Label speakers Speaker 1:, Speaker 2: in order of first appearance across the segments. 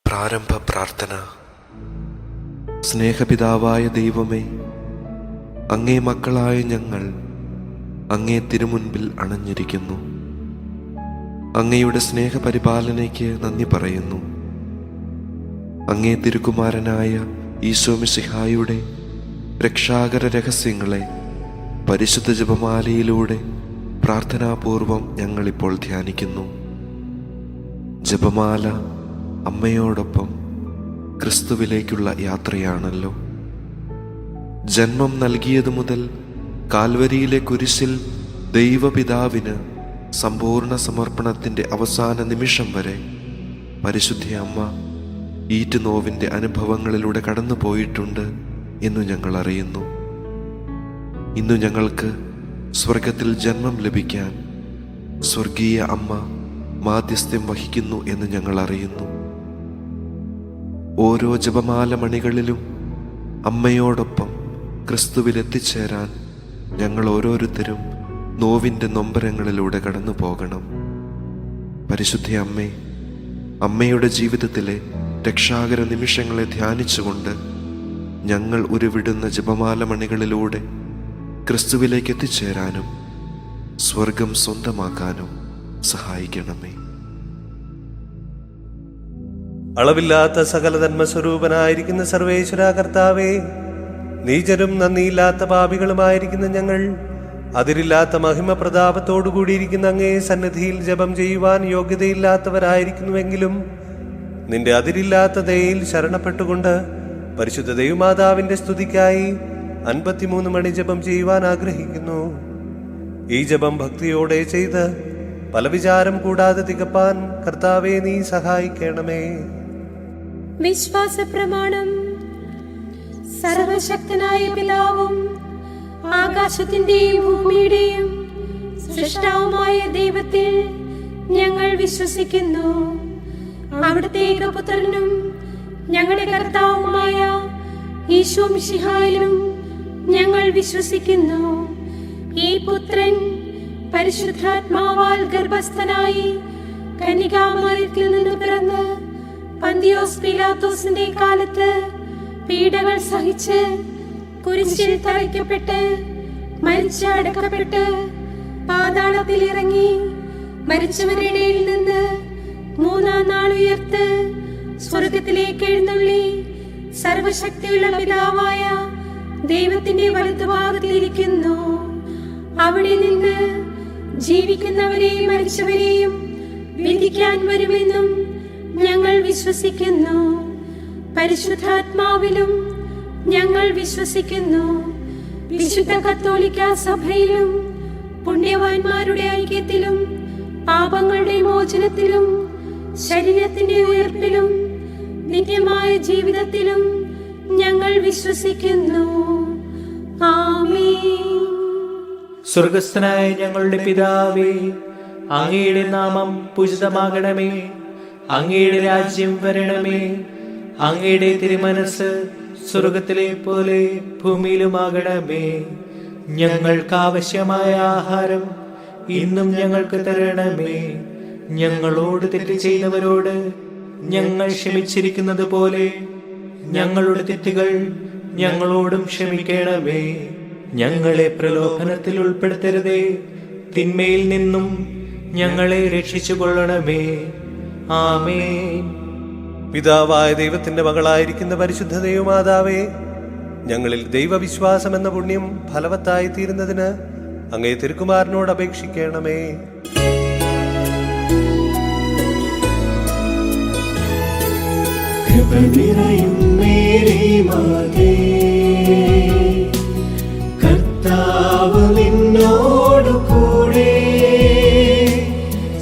Speaker 1: പ്രാരംഭ പ്രാർത്ഥന. സ്നേഹപിതാവായ ദൈവമേ, അങ്ങേ മക്കളായ ഞങ്ങൾ അങ്ങേ തിരുമുൻപിൽ അണഞ്ഞിരിക്കുന്നു. അങ്ങയുടെ സ്നേഹപരിപാലനയ്ക്ക് നന്ദി പറയുന്നു. അങ്ങേ തിരുക്കുമാരനായ ഈശോ മിശിഹായുടെ രക്ഷാകര രഹസ്യങ്ങളെ പരിശുദ്ധ ജപമാലയിലൂടെ പ്രാർത്ഥനാപൂർവം ഞങ്ങളിപ്പോൾ ധ്യാനിക്കുന്നു. ജപമാല അമ്മയോടൊപ്പം ക്രിസ്തുവിലേക്കുള്ള യാത്രയാണല്ലോ. ജന്മം നൽകിയതു മുതൽ കാൽവരിയിലെ കുരിശിൽ ദൈവപിതാവിന് സമ്പൂർണ്ണ സമർപ്പണത്തിൻ്റെ അവസാന നിമിഷം വരെ പരിശുദ്ധ അമ്മ ഈറ്റുനോവിൻ്റെ അനുഭവങ്ങളിലൂടെ കടന്നു പോയിട്ടുണ്ട് എന്നു ഞങ്ങൾ അറിയുന്നു. ഇന്നു ഞങ്ങൾക്ക് സ്വർഗത്തിൽ ജന്മം ലഭിക്കാൻ സ്വർഗീയ അമ്മ മാധ്യസ്ഥ്യം വഹിക്കുന്നു എന്ന് ഞങ്ങൾ അറിയുന്നു. ഓരോ ജപമാല മണികളിലും അമ്മയോടൊപ്പം ക്രിസ്തുവിൽ എത്തിച്ചേരാൻ ഞങ്ങൾ ഓരോരുത്തരും നോവിൻ്റെ നൊമ്പരങ്ങളിലൂടെ കടന്നു പോകണം. പരിശുദ്ധ അമ്മേ, അമ്മയുടെ ജീവിതത്തിലെ രക്ഷാകര നിമിഷങ്ങളെ ധ്യാനിച്ചുകൊണ്ട് ഞങ്ങൾ ഉരുവിടുന്ന ജപമാല മണികളിലൂടെ ക്രിസ്തുവിലേക്ക് എത്തിച്ചേരാനും സ്വർഗം സ്വന്തമാക്കാനും സഹായിക്കണമേ.
Speaker 2: അളവില്ലാത്ത സകല ധർമ്മസ്വരൂപനായിരിക്കുന്ന സർവേശ്വര കർത്താവേ, നീചരും നന്ദിയില്ലാത്ത പാപികളുമായിരിക്കുന്ന ഞങ്ങൾ അതിരില്ലാത്ത മഹിമ പ്രതാപത്തോടുകൂടിയിരിക്കുന്ന അങ്ങേ സന്നിധിയിൽ ജപം ചെയ്യുവാൻ യോഗ്യതയില്ലാത്തവരായിരിക്കുന്നുവെങ്കിലും നിന്റെ അതിരില്ലാത്ത ദയയിൽ ശരണപ്പെട്ടുകൊണ്ട് പരിശുദ്ധ ദൈവമാതാവിന്റെ സ്തുതിക്കായി 53 മണി ജപം ചെയ്യുവാൻ ആഗ്രഹിക്കുന്നു. ഈ ജപം ഭക്തിയോടെ ചെയ്ത് പല വിചാരം കൂടാതെ തികപ്പാൻ കർത്താവേ നീ സഹായിക്കണമേ.
Speaker 3: വിശ്വാസ പ്രമാണം. സർവശക്തനായ പിതാവും ആകാശത്തിന്റെയും ഭൂമിയുടെയും സൃഷ്ടാവുമായ ദൈവത്തിൽ ഞങ്ങൾ വിശ്വസിക്കുന്നു. അവിടുത്തെ ഏകപുത്രനും ഞങ്ങളുടെ കർത്താവുമായ ഈശോ മിശിഹായിലും ഞങ്ങൾ വിശ്വസിക്കുന്നു. ഈ പുത്രൻ പരിശുദ്ധാത്മാവാൽ ഗർഭസ്ഥനായി കന്യകാമറിയത്തിൽ നിന്ന് പിറന്ന് പന്തിയോസ് പീലാത്തോസിന്റെ കാലത്ത് പീഡകൾ സഹിച്ച് കുരിശിൽ തറയ്ക്കപ്പെട്ട് മരിച്ച് അടക്കപ്പെട്ട് പാതാളത്തിൽ ഇറങ്ങി മരിച്ചവരുടെ ഇടയിൽ നിന്ന് 3-ാം നാൾ ഉയർത്ത് സ്വർഗത്തിലേക്ക് എഴുന്നള്ളി സർവശക്തിയുള്ള പിതാവായ ദൈവത്തിന്റെ വലതുഭാഗത്തിലിരിക്കുന്നു. അവിടെ നിന്ന് ജീവിക്കുന്നവരെയും മരിച്ചവരെയും വിധിക്കാൻ വരുമെന്നും ഞങ്ങൾ വിശ്വസിക്കുന്നു. പരിശുദ്ധാത്മാവിലും ഞങ്ങൾ വിശ്വസിക്കുന്നു. വിശുദ്ധ കത്തോലിക്ക സഭയിലും പുണ്യവാന്മാരുടെ ഐക്യത്തിലും പാപങ്ങളുടെ മോചനത്തിലും ശരീരത്തിന്റെ ഉയർപ്പിലും നിത്യമായ ജീവിതത്തിലും ഞങ്ങൾ വിശ്വസിക്കുന്നു. ആമേൻ.
Speaker 4: സ്വർഗസ്ഥനായ ഞങ്ങളുടെ പിതാവേ, അങ്ങയുടെ നാമം പൂജിതമാകണമേ. അങ്ങയുടെ രാജ്യം വരണമേ. അങ്ങയുടെ തിരുമനസ് സ്വർഗത്തിലെ പോലെ ഭൂമിയിലുമാകണമേ. ഞങ്ങൾക്ക് ആവശ്യമായ ആഹാരം ഇന്നും ഞങ്ങൾക്ക് തരണമേ. ഞങ്ങളോട് തെറ്റ് ചെയ്തവരോട് ഞങ്ങൾ ക്ഷമിച്ചിരിക്കുന്നത് പോലെ ഞങ്ങളുടെ തെറ്റുകൾ ഞങ്ങളോടും ക്ഷമിക്കണമേ. ഞങ്ങളെ പ്രലോഭനത്തിൽ ഉൾപ്പെടുത്തരുതേ, തിന്മയിൽ നിന്നും ഞങ്ങളെ രക്ഷിച്ചു കൊള്ളണമേ. ആമേൻ.
Speaker 2: പിതാവായ ദൈവത്തിന്റെ മകളായിരിക്കുന്ന പരിശുദ്ധ ദൈവമാതാവേ, ഞങ്ങളിൽ ദൈവവിശ്വാസം എന്ന പുണ്യം ഫലവത്തായി തീരുന്നതിന് അങ്ങേ തിരുക്കുമാരനോട് അപേക്ഷിക്കണമേ.
Speaker 5: കൃപ നിറയും മേരി മാതേ, കർത്താവ് നിന്നോടു കൂടെ,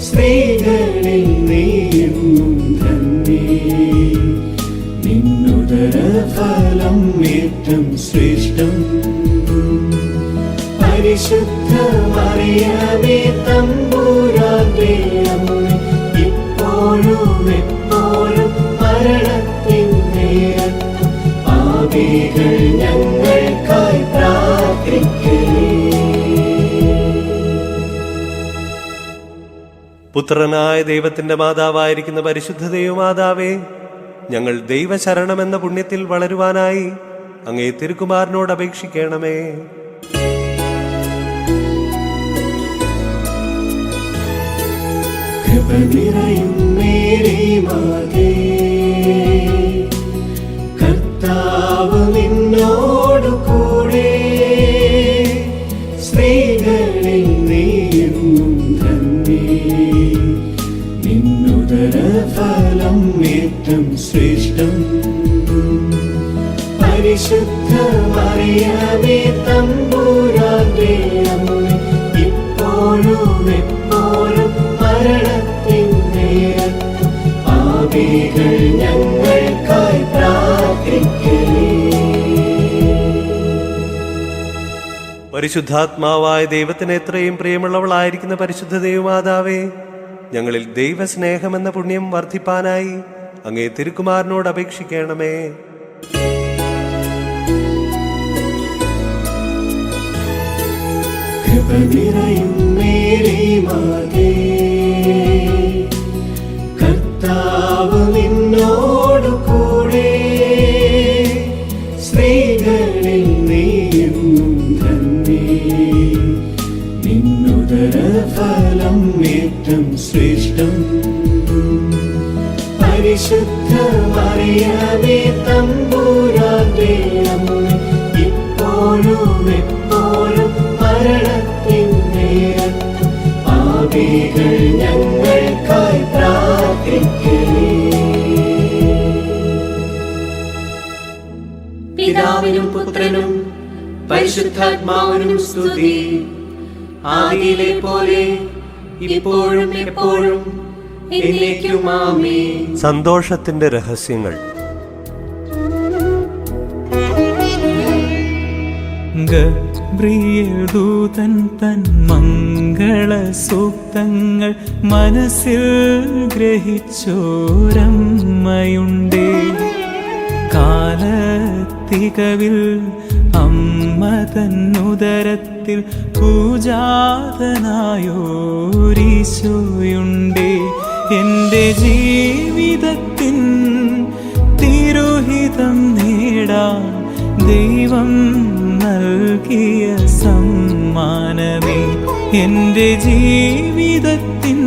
Speaker 5: സ്ത്രീകളിൽ നീയും ധന്യേ, നിന്നുദര ഫലം ഏറ്റം ശ്രേഷ്ഠം. പരിശുദ്ധ മറിയമേ തമ്പുരാന്റെ അമ്മേ, ഇപ്പോഴും എപ്പോഴും മരണത്തിൻ നേരത്തും പാപികൾ ഞങ്ങൾക്കായി പ്രാർത്ഥിക്കണേ.
Speaker 2: പുത്രനായ ദൈവത്തിന്റെ മാതാവായിരിക്കുന്ന പരിശുദ്ധ ദൈവമാതാവേ, ഞങ്ങൾ ദൈവശരണമെന്ന പുണ്യത്തിൽ വളരുവാനായി അങ്ങേ തിരുക്കുമാരനോട് അപേക്ഷിക്കണമേ.
Speaker 5: കൃപ നിറയും മേരി മാതേ, കർത്താവ് നിന്നോടു കൂടെ, സ്ത്രീകളിൽ നീയും ധന്യേ, നിന്നുദര ഫലം ഏറ്റം ശ്രേഷ്ഠം. പരിശുദ്ധ മറിയമേ തമ്പുരാന്റെ അമ്മേ, ഇപ്പോഴും എപ്പോഴും മരണത്തിൻ നേരത്തും പാപികൾ ഞങ്ങൾക്കായി പ്രാർത്ഥിക്കണേ.
Speaker 2: പരിശുദ്ധാത്മാവായ ദൈവത്തിന് എത്രയും പ്രിയമുള്ളവളായിരിക്കുന്ന പരിശുദ്ധ ദൈവമാതാവേ, ഞങ്ങളിൽ ദൈവസ്നേഹമെന്ന പുണ്യം വർദ്ധിപ്പാനായി അങ്ങേ തിരുക്കുമാരനോട് അപേക്ഷിക്കണമേ.
Speaker 5: കൃപ നിറയും മേരി മാതേ, കർത്താവ് നിന്നോടു കൂടെ, സ്ത്രീകളിൽ നീയും ധന്യേ, നിന്നുദര ഫലം ഏറ്റം ശ്രേഷ്ഠം. പരിശുദ്ധ മറിയമേ തമ്പുരാന്റെ അമ്മേ, ഇപ്പോഴും എപ്പോഴും മരണത്തിൻ നേരത്തും പാപികൾ ഞങ്ങൾക്കായി പ്രാർത്ഥിക്കണേ.
Speaker 4: പിതാവിനും പുത്രനും പരിശുദ്ധാത്മാവിനും സ്തുതി, ആദിയിലെ പോലെ ഇപ്പോഴും എപ്പോഴും എന്നേക്കും ആമേൻ.
Speaker 2: സന്തോഷത്തിന്റെ രഹസ്യങ്ങൾ.
Speaker 6: ഗബ്രിയേൽ ദൂതൻ തൻ മംഗള സൂക്തങ്ങൾ മനസ്സിൽ ഗ്രഹിച്ചോരമ്മയുണ്ടേ, കാലത്തികവിൽ അമ്മ തന്നുദരത്തിൽ പൂജാതനായോരീശോയുണ്ടേ. എൻ്റെ ജീവിതത്തിൻ തിരുഹിതം നേടാൻ ദൈവം നൽകിയ സമ്മാനമേ, എൻ്റെ ജീവിതത്തിൻ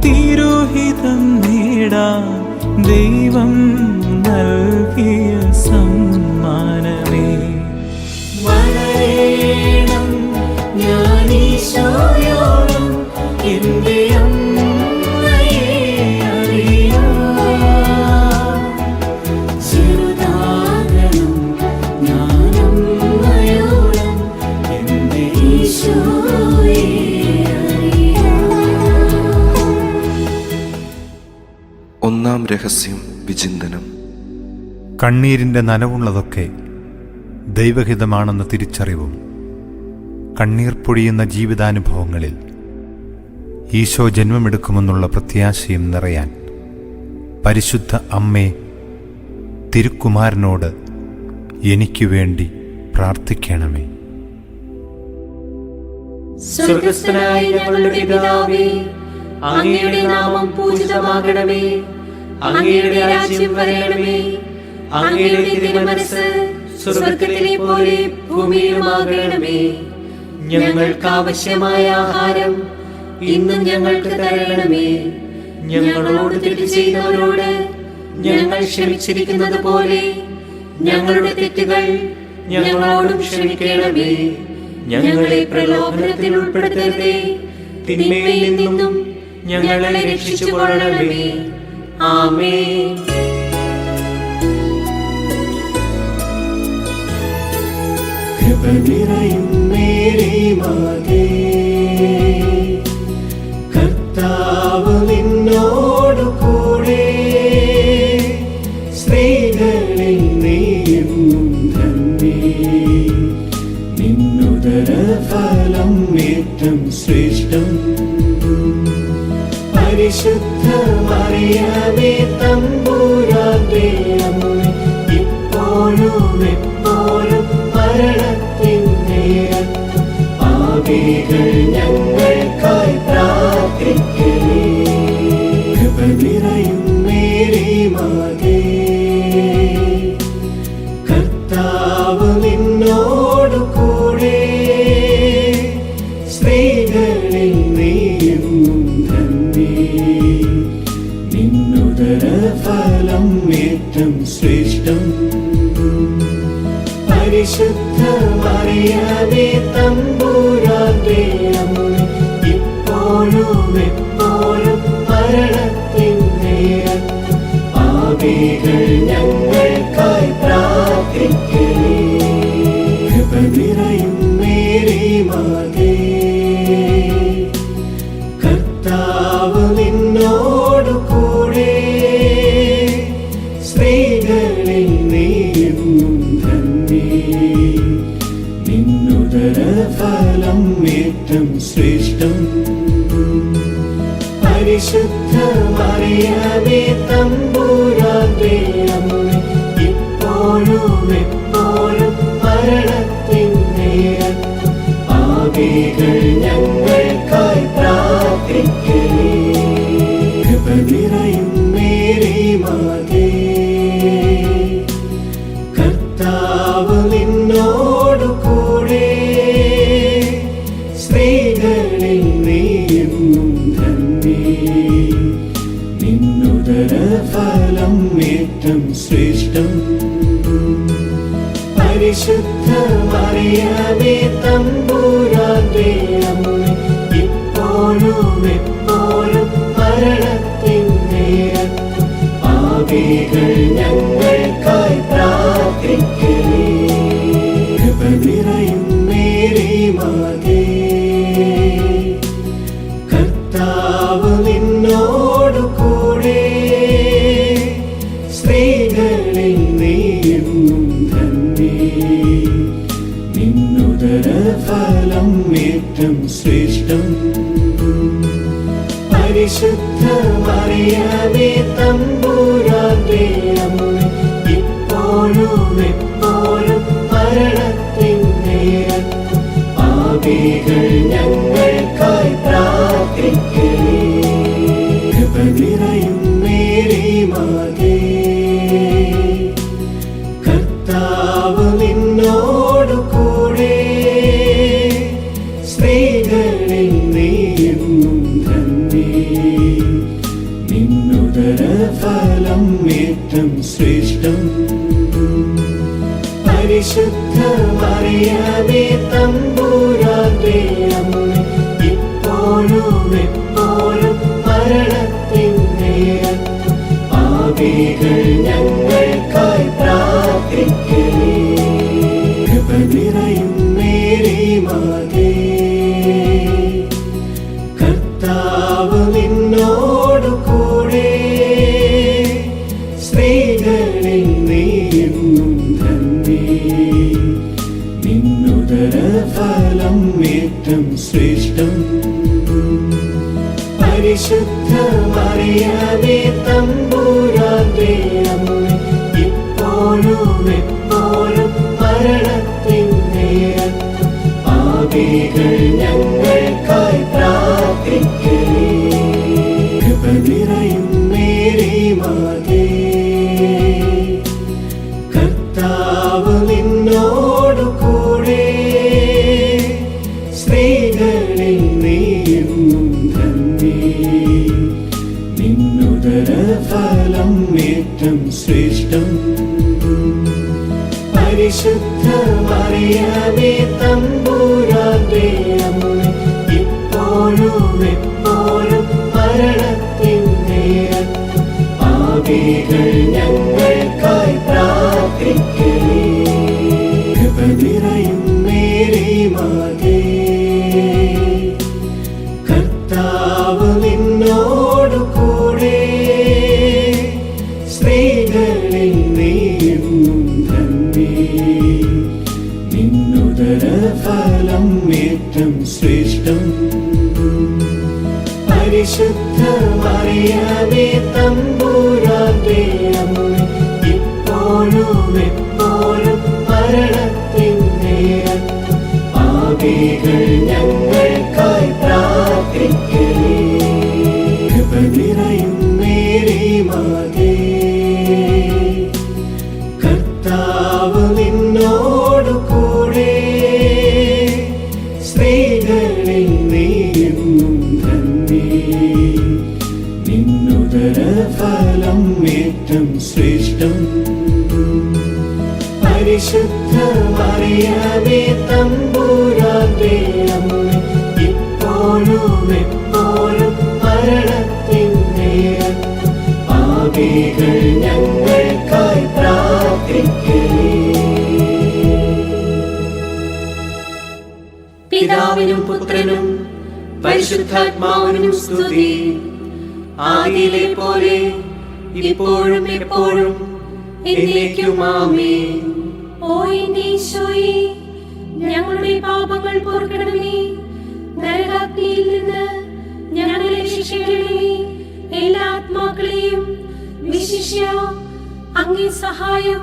Speaker 6: തിരുഹിതം നേടാൻ ദൈവം നൽകിയ സമ്മാനമേ.
Speaker 5: വളരണം ഞാനീശോയോളം എൻ്റെ അമ്മയെ അറിയാം, ചെറുതാകണം ഞാനമ്മയോളം എൻ്റെ ഈശോയെ അറിയാം.
Speaker 1: ഒന്നാം രഹസ്യം വിചിന്തനം.
Speaker 7: കണ്ണീരിൻ്റെ നനവുള്ളതൊക്കെ ദൈവഹിതമാണെന്ന തിരിച്ചറിവും കണ്ണീർ പൊഴിയുന്ന ജീവിതാനുഭവങ്ങളിൽ ഈശോ ജന്മമെടുക്കുമെന്നുള്ള പ്രത്യാശയും നിറയാൻ പരിശുദ്ധ അമ്മേ, തിരുക്കുമാരനോട് എനിക്കു വേണ്ടി പ്രാർത്ഥിക്കണമേ.
Speaker 4: സ്വർഗസ്ഥനായ ഞങ്ങളുടെ പിതാവേ, അങ്ങയുടെ നാമം പൂജിതമാകണമേ, അങ്ങയുടെ രാജ്യം വരണമേ, അങ്ങയുടെ തിരുമനസ്സ് സ്വർഗത്തിലെ പോലെ ഭൂമിയിലുമാകണമേ. ഞങ്ങൾക്ക് ആവശ്യമായ ആഹാരം ഇന്നും ഞങ്ങൾക്ക് തരണമേ. ഞങ്ങളോട് തെറ്റ് ചെയ്തവരോട് ഞങ്ങൾ ക്ഷമിച്ചിരിക്കുന്നത് പോലെ ഞങ്ങളുടെ തെറ്റുകൾ ഞങ്ങളോടും ക്ഷമിക്കണമേ. ഞങ്ങളെ പ്രലോഭനത്തിൽ ഉൾപ്പെടുത്തരുതേ, തിന്മയിൽ നിന്നും ഞങ്ങളെ രക്ഷിച്ചുകൊള്ളണമേ. ആമേൻ.
Speaker 5: കൃപ നിറയും മേരി മാതേ, കർത്താവ് നിന്നോടു കൂടെ, സ്ത്രീകളിൽ നീയും ധന്യേ, നിന്നുദര ഫലം ഏറ്റം ശ്രേഷ്ഠം. പരിശുദ്ധ മറിയമേ തമ്പുരാന്റെ അമ്മേ, ഇപ്പോഴും എപ്പോഴും മരണത്തിൻ നേരത്തും പാപികൾ ഞങ്ങൾക്കായി പ്രാർത്ഥിക്കണേ. കൃപ നിറയും മേരി മാതേ, നിന്നുദരഫലം ഏറ്റം ശ്രേഷ്ഠം. പരിശുദ്ധ മറിയമേ തമ്പുരാന്റെ അമ്മേ, ഇപ്പോഴും എപ്പോഴും മരണത്തിൻ നേരത്തും പാപികൾ ഞങ്ങൾക്കായി പ്രാർത്ഥിക്കണേ. കൃപ നിറയും മേരി മാതേ, കർത്താവ് നിന്നോടു കൂടെ, സ്ത്രീകളിൽ നീയും ധന്യേ. നിന്നുദരഫലം ഏറ്റം ശ്രേഷ്ഠം. പരിശുദ്ധ മറിയമേ തമ്പുരാന്റെ അമ്മേ, ഇപ്പോഴും എപ്പോഴും മരണത്തിൻ നേരത്തും പാപികൾ ഞങ്ങൾക്കായി പ്രാർത്ഥിക്കണേ. കൃപ നിറയും മേരി മാതേ, കർത്താവ് നിന്നോടു കൂടെ, സ്ത്രീകളിൽ നീയും ധന്യേ. നിന്നുദരഫലം ഏറ്റം ശ്രേഷ്ഠം. പരിശുദ്ധ മറിയമേ തമ്പുരാന്റെ അമ്മേ, ഇപ്പോഴും എപ്പോഴും മരണത്തിൻ നേരത്തും പാപികൾ ഞങ്ങൾക്കായി പ്രാർത്ഥിക്കണേ. കൃപ നിറയും മേരി മാതേ, കർത്താവ് നിന്നോടു കൂടെ, സ്ത്രീകളിൽ നീയും ധന്യേ. നിന്നുദരഫലം ഏറ്റം ശ്രേഷ്ഠം. പരിശുദ്ധ മറിയമേ തമ്പുരാന്റെ അമ്മേ, ഇപ്പോഴും എപ്പോഴും മരണത്തിൻ നേരത്തും പാപികൾ ഞങ്ങൾക്കായി പ്രാർത്ഥിക്കണേ. കൃപ നിറയും മേരി മാതേ, കർത്താവ് നിന്നോടു കൂടെ, സ്ത്രീകളിൽ നീയും ധന്യേ. നിന്നുദരഫലം ഏറ്റം ശ്രേഷ്ഠം. പരിശുദ്ധ മറിയമേ തമ്പുരാന്റെ അമ്മേ, ഇപ്പോഴും എപ്പോഴും മരണത്തിൻ നേരത്തും പാപികൾ ഞങ്ങൾക്കായി പ്രാർത്ഥിക്കണേ. കൃപ നിറയും മേരി മാതേ, കർത്താവ് നിന്നോടു കൂടെ, സ്ത്രീകളിൽ നീയും ധന്യേ. നിന്നുദരഫലം ഏറ്റം ശ്രേഷ്ഠം. പരിശുദ്ധ മറിയമേ തമ്പുരാന്റെ അമ്മേ, ഇപ്പോഴും എപ്പോഴും മരണത്തിൻ നേരത്തും പാപികൾ ഞങ്ങൾക്കായി പ്രാർത്ഥിക്കണേ. കൃപ നിറയും മേരി മാതേ, കർത്താവ് നിന്നോടു കൂടെ, സ്ത്രീകളിൽ നീയും ധന്യേ. നിന്നുദരഫലം ഏറ്റം ശ്രേഷ്ഠം. പരിശുദ്ധ മറിയമേ തമ്പുരാന്റെ അമ്മേ, ഇപ്പോഴും എപ്പോഴും മരണത്തിൻ നേരത്തും പാപികൾ ഞങ്ങൾക്കായി പ്രാർത്ഥിക്കണേ. കൃപ നിറയും മേരി മാതേ, കർത്താവ് നിന്നോടു കൂടെ, സ്ത്രീകളിൽ നീയും ധന്യേ. നിന്നുദരഫലം ഏറ്റം ശ്രേഷ്ഠം. പരിശുദ്ധ മറിയമേ തമ്പുരാന്റെ അമ്മേ, ഫലം ഏറ്റം ശ്രേഷ്ഠം. പരിശുദ്ധ മറിയമേ തമ്പുരാന്റെ അമ്മേ, ഇപ്പോഴും എപ്പോഴും മരണത്തിൻ നേരത്തും പാപികൾ ഞങ്ങൾക്കായി പ്രാർത്ഥിക്കണേ.
Speaker 4: പിതാവിനും പുത്രനും പരിശുദ്ധാത്മാവിനും സ്തുതി. ആദിയിലെ പോലെ ഇപ്പോഴും എപ്പോഴും എന്നേക്കും ആമേൻ.
Speaker 3: ഓ എന്റെ ഈശോയേ, ഞങ്ങളുടെ പാപങ്ങൾ പൊറുക്കണമേ. നരകാഗ്നിയിൽ നിന്ന് ഞങ്ങളെ രക്ഷിക്കണമേ. എല്ലാ ആത്മാക്കളെയും വിശിഷ്യ അങ്ങേ സഹായം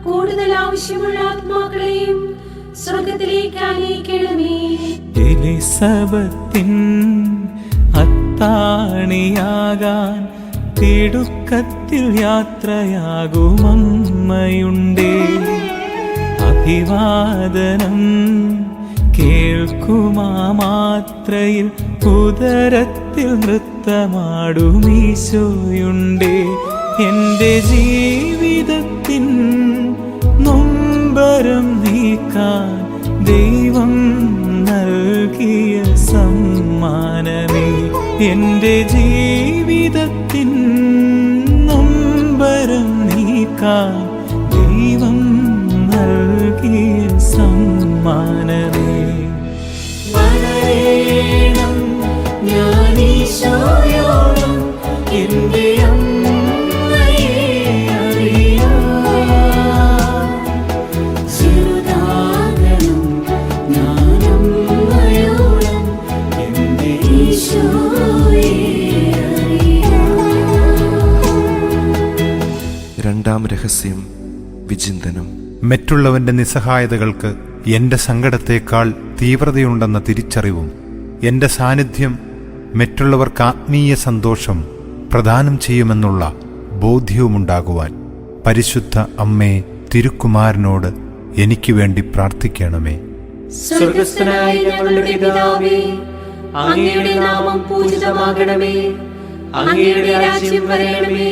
Speaker 3: കൂടുതൽ ആവശ്യമുള്ള ആത്മാക്കളെയും സ്വർഗത്തിലേക്ക് ആനയിക്കണമേ.
Speaker 6: എലിസബത്തിൻ അത്താണിയാകാൻ തിടുക്കത്തിൽ യാത്രയാകുമമ്മയുണ്ടേ. അഭിവാദനം കേൾക്കുമാ മാത്രയിൽ ഉദരത്തിൽ നൃത്തമാടുമീശോയുണ്ടേ. എൻ്റെ ജീവിതത്തിൻ നൊമ്പരം നീക്കാൻ ദൈവം നൽകിയ സമ്മാനമേ. എൻ്റെ ജീവിതത്തിൻ നൊമ്പരം നീക്കാൻ ദൈവം നൽകിയ സമ്മാനമേ.
Speaker 4: വളരണം ഞാൻ ഈശോയോളം എൻ്റെ അമ്മയെ അറിയാം. ചെറുതാകണം ഞാൻ അമ്മയോളം എൻ്റെ ഈശോയെ അറിയാം.
Speaker 1: രണ്ടാം രഹസ്യം വിചിന്തനം.
Speaker 7: മറ്റുള്ളവന്റെ നിസ്സഹായതകൾക്ക് എൻ്റെ സങ്കടത്തേക്കാൾ തീവ്രതയുണ്ടെന്ന തിരിച്ചറിവും എൻ്റെ സാന്നിധ്യം മറ്റുള്ളവർക്ക് ആത്മീയ സന്തോഷം പ്രദാനം ചെയ്യുമെന്നുള്ള ബോധ്യവുമുണ്ടാകുവാൻ പരിശുദ്ധ അമ്മേ തിരുക്കുമാരനോട് എനിക്ക് വേണ്ടി പ്രാർത്ഥിക്കണമേ.
Speaker 4: സ്വർഗസ്ഥനായ ഞങ്ങളുടെ പിതാവേ, അങ്ങയുടെ നാമം പൂജിതമാകണമേ. അങ്ങയുടെ രാജ്യം വരണമേ.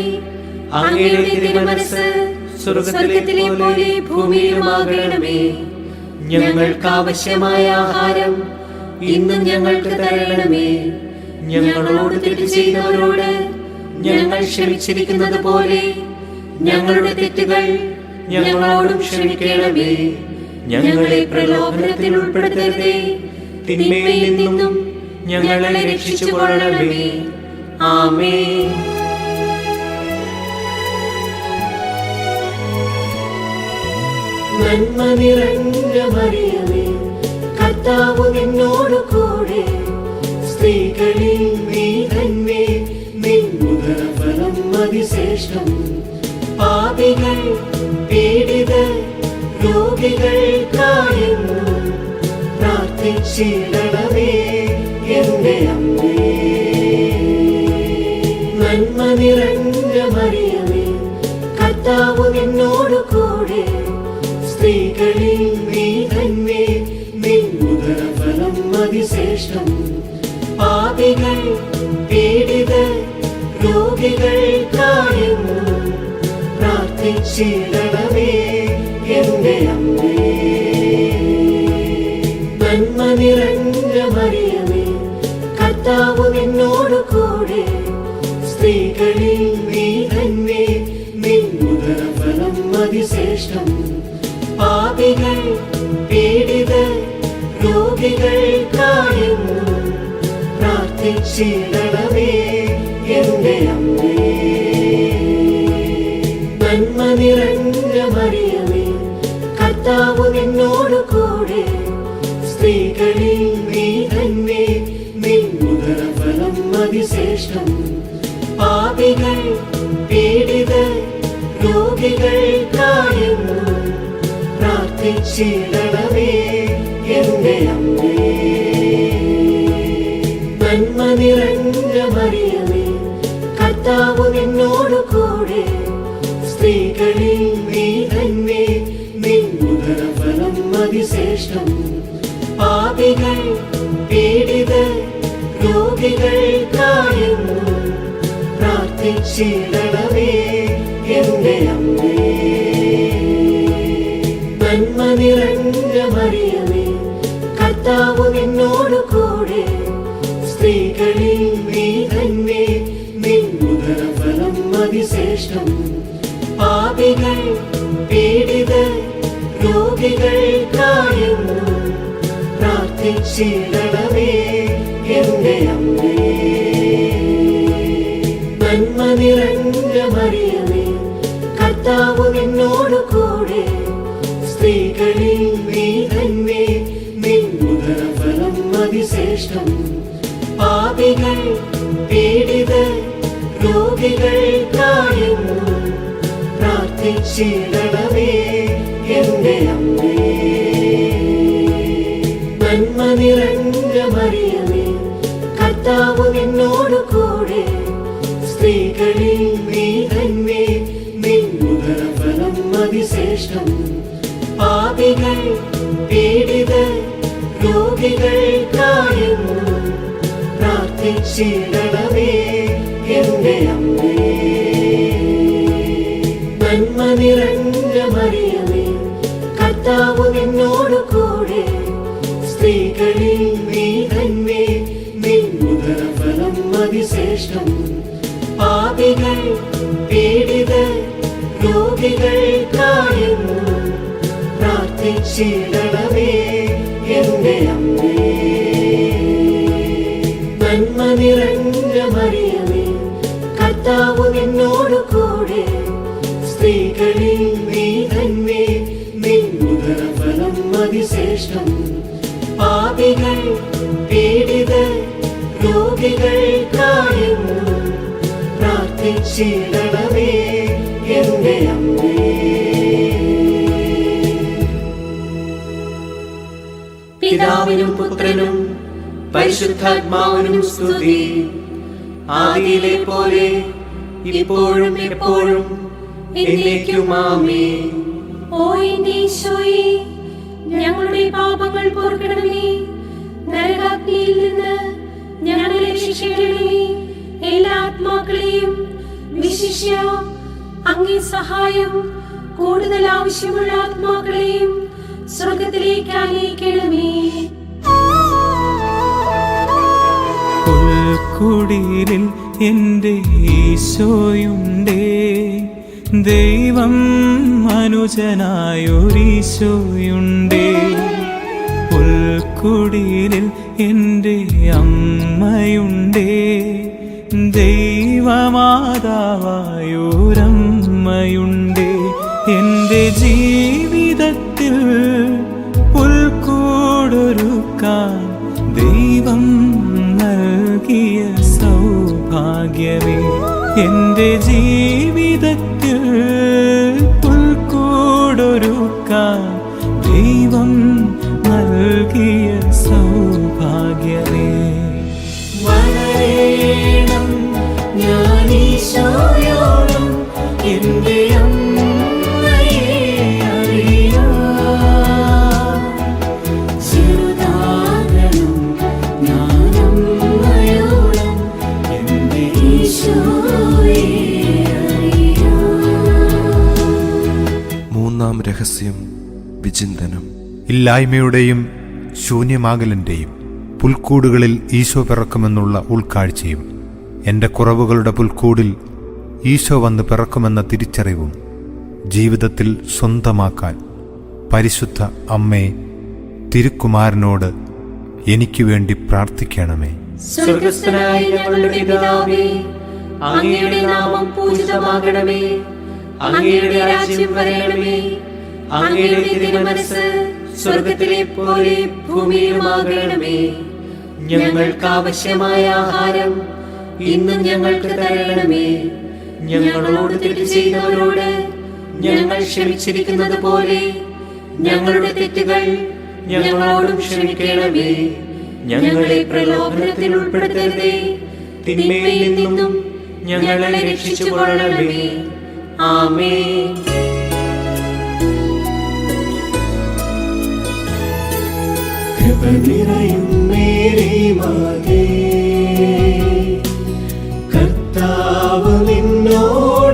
Speaker 4: അങ്ങയുടെ തിരുമനസ്സ് സ്വർഗത്തിലെ പോലെ ഭൂമിയിലുമാകണമേ. ഞങ്ങൾക്ക് ആവശ്യമായ ആഹാരം ഇന്നും ഞങ്ങൾക്ക് തരണമേ. ഞങ്ങളോട് തെറ്റ് ചെയ്തവരോട് ഞങ്ങൾ ക്ഷമിച്ചിരിക്കുന്നത് പോലെ ഞങ്ങളുടെ തെറ്റുകൾ ഞങ്ങളോടും ക്ഷമിക്കണമേ. ഞങ്ങളെ പ്രലോഭനത്തിൽ ഉൾപ്പെടുത്തരുതേ, തിന്മയിൽ നിന്നും ഞങ്ങളെ രക്ഷിച്ചുകൊള്ളണമേ. ആമേൻ.
Speaker 5: നന്മ നിറഞ്ഞ മറിയമേ, കർത്താവ് നിന്നോട് കൂടെ, സ്ത്രീകളിൽ നീ തന്നെ, നിൻ ഉദരഫലം അതിശ്രേഷ്ഠം. പാപികൾ പീഡിതർ രോഗികൾക്കായെന്നും പ്രാർത്ഥിച്ചിടണമേ എന്റെ അമ്മേ. നന്മ നിറഞ്ഞ മറിയമേ, കർത്താവ് നിന്നോട് കൂടെ, സ്ത്രീകളിൽ നീ തന്നെ, നിൻ ഉദരഫലം അതിശ്രേഷ്ഠം. പാപികൾ പീഡിതർ രോഗികൾക്കായെന്നും പ്രാർത്ഥിച്ചിടണമേ എന്റെ അമ്മേ. നന്മ നിറഞ്ഞ മറിയമേ, കർത്താവ് നിന്നോട് കൂടെ, സ്ത്രീകളിൽ നീ തന്നെ, നിൻ ഉദരഫലം അതിശ്രേഷ്ഠം. പാപികൾ പീഡിതർ രോഗികൾക്കായെന്നും പ്രാർത്ഥിച്ചിടണമേ എന്റെ അമ്മേ. നന്മ നിറഞ്ഞ മറിയമേ, കർത്താവ് നിന്നോട് കൂടെ, സ്ത്രീകളിൽ നീ തന്നെ, നിൻ ഉദരഫലം അതിശ്രേഷ്ഠം. പാപികൾ പീഡിതർ രോഗികൾക്കായെന്നും പ്രാർത്ഥിച്ചിടണമേ എന്റെ അമ്മേ. നന്മ നിറഞ്ഞ മറിയമേ, കർത്താവ് നിന്നോട് കൂടെ, സ്ത്രീകളിൽ നീ തന്നെ, നിൻ ഉദരഫലം അതിശ്രേഷ്ഠം. പാപികൾ പീഡിതർ രോഗികൾക്കായെന്നും പ്രാർത്ഥിച്ചിടണമേ ചെയ്യണമേ എന്റെ അമ്മേ. നന്മ നിറഞ്ഞ മറിയമേ, കർത്താവ് നിന്നോട് കൂടെ, സ്ത്രീകളിൽ നീ തന്നെ, നിൻ ഉദരഫലം അതിശ്രേഷ്ഠം. പാപികൾ പീഡിതർ രോഗികൾക്കായെന്നും പ്രാർത്ഥിച്ചിടണമേ എന്റെ അമ്മേ. നന്മ നിറഞ്ഞ മറിയമേ, കർത്താവ് നിന്നോട് കൂടെ, സ്ത്രീകളിൽ നീ തന്നെ, നിൻ ഉദരഫലം അതിശ്രേഷ്ഠം. പാപികൾ പീഡിതർ രോഗികൾക്കായെന്നും പ്രാർത്ഥിച്ചിടണമേ എന്റെ അമ്മേ. നന്മ നിറഞ്ഞ മറിയമേ, കർത്താവ് നിന്നോട് കൂടെ, സ്ത്രീകളിൽ നീ തന്നെ, നിൻ ഉദരഫലം അതിശ്രേഷ്ഠം. പാപികൾ പീഡിതർ രോഗികൾക്കായെന്നും പ്രാർത്ഥിച്ചിടണമേ എന്റെ അമ്മേ. നന്മ നിറഞ്ഞ മറിയമേ, കർത്താവ് നിന്നോട് കൂടെ, സ്ത്രീകളിൽ നീ തന്നെ, നിൻ ഉദരഫലം അതിശ്രേഷ്ഠം. പാപികൾ പീഡിതർ രോഗികൾക്കായെന്നും പ്രാർത്ഥിച്ചിടണമേ എന്റെ അമ്മേ. നന്മ നിറഞ്ഞ മറിയമേ, കർത്താവ് നിന്നോട് കൂടെ, സ്ത്രീകളിൽ നീ തന്നെ, നിൻ ഉദരഫലം അതിശ്രേഷ്ഠം. പാപികൾ പീഡിതർ രോഗികൾക്കായെന്നും പ്രാർത്ഥിച്ചിടണമേ എന്റെ അമ്മേ.
Speaker 4: പിതാവിനും പുത്രനും പരിശുദ്ധാത്മാവിനും സ്തുതി. ആദിയിലെ പോലെ ഇപ്പോഴും എപ്പോഴും എന്നേക്കും ആമേൻ.
Speaker 3: ഓ എന്റെ ഈശോയെ, ഞങ്ങളുടെ പാപങ്ങൾ പൊറുക്കണമേ. നരകാഗ്നിയിൽ നിന്ന് ഞങ്ങളെ രക്ഷിക്കണമേ. എല്ലാ ആത്മാക്കളെയും വിശിഷ്യ അങ്ങേ സഹായം കൂടുതൽ ആവശ്യമുള്ള ആത്മാക്കളെയും സ്വർഗത്തിലേക്ക് അനയിക്കണമേ.
Speaker 6: പുൽക്കുടിലിൽ എൻ്റെ ഈശോയുണ്ടേ, ദൈവം അനുജനായൊരീശോയുണ്ടേ. പുൽക്കുടിലിൽ എൻ്റെ അമ്മയുണ്ടേ, ദൈവമാതാവായൊരമ്മയുണ്ടേ. എൻ്റെ ജീവിതത്തിൽ പുൽക്കൂടൊരുക്കാൻ ദൈവം നൽകിയ സൗഭാഗ്യമേ. എൻ്റെ ജീവിതത്തിൽ പുൽക്കൂടൊരുക്കാൻ ദൈവം നൽകിയ സൗഭാഗ്യമേ.
Speaker 5: വളരേണം ഞാൻ ഈശോയോളം, എന്റെ അമ്മയെ അറിയാം. ചെറുതാകണം ഞാൻ അമ്മയോളം, എന്റെ ഈശോയെ അറിയാം.
Speaker 1: മൂന്നാം രഹസ്യം വിചിന്തനം.
Speaker 7: ഇല്ലായ്മയുടെയും ശൂന്യമാകലിൻ്റെയും പുൽക്കൂടുകളിൽ ഈശോ പിറക്കുമെന്നുള്ള ഉൾക്കാഴ്ചയും എൻ്റെ കുറവുകളുടെ പുൽക്കൂടിൽ ഈശോ വന്ന് പിറക്കുമെന്ന തിരിച്ചറിവും ജീവിതത്തിൽ സ്വന്തമാക്കാൻ പരിശുദ്ധ അമ്മേ, തിരുക്കുമാരനോട് എനിക്ക് വേണ്ടി പ്രാർത്ഥിക്കണമേ.
Speaker 4: സ്വർഗസ്ഥനായ ഞങ്ങളുടെ പിതാവേ, അങ്ങയുടെ നാമം പൂജിതമാകണമേ. അങ്ങയുടെ രാജ്യം വരണമേ. അങ്ങയുടെ തിരുമനസ്സ് സ്വർഗത്തിലെ പോലെ ഭൂമിയിലുമാകണമേ. ഞങ്ങൾക്ക് ആവശ്യമായ ആഹാരം ഇന്നും ഞങ്ങൾക്ക് തരണമേ. ഞങ്ങളോട് തെറ്റ് ചെയ്തവരോട് ഞങ്ങൾ ക്ഷമിച്ചിരിക്കുന്നത് പോലെ ഞങ്ങളുടെ തെറ്റുകൾ ഞങ്ങളോടും ക്ഷമിക്കണമേ. ഞങ്ങളെ പ്രലോഭനത്തിൽ ഉൾപ്പെടുത്തരുതേ, തിന്മയിൽ നിന്നും ഞങ്ങളെ രക്ഷിച്ചുകൊള്ളണമേ. ആമേൻ.
Speaker 5: കൃപ നിറയും മേരി മാതേ, കർത്താവ് നിന്നോട്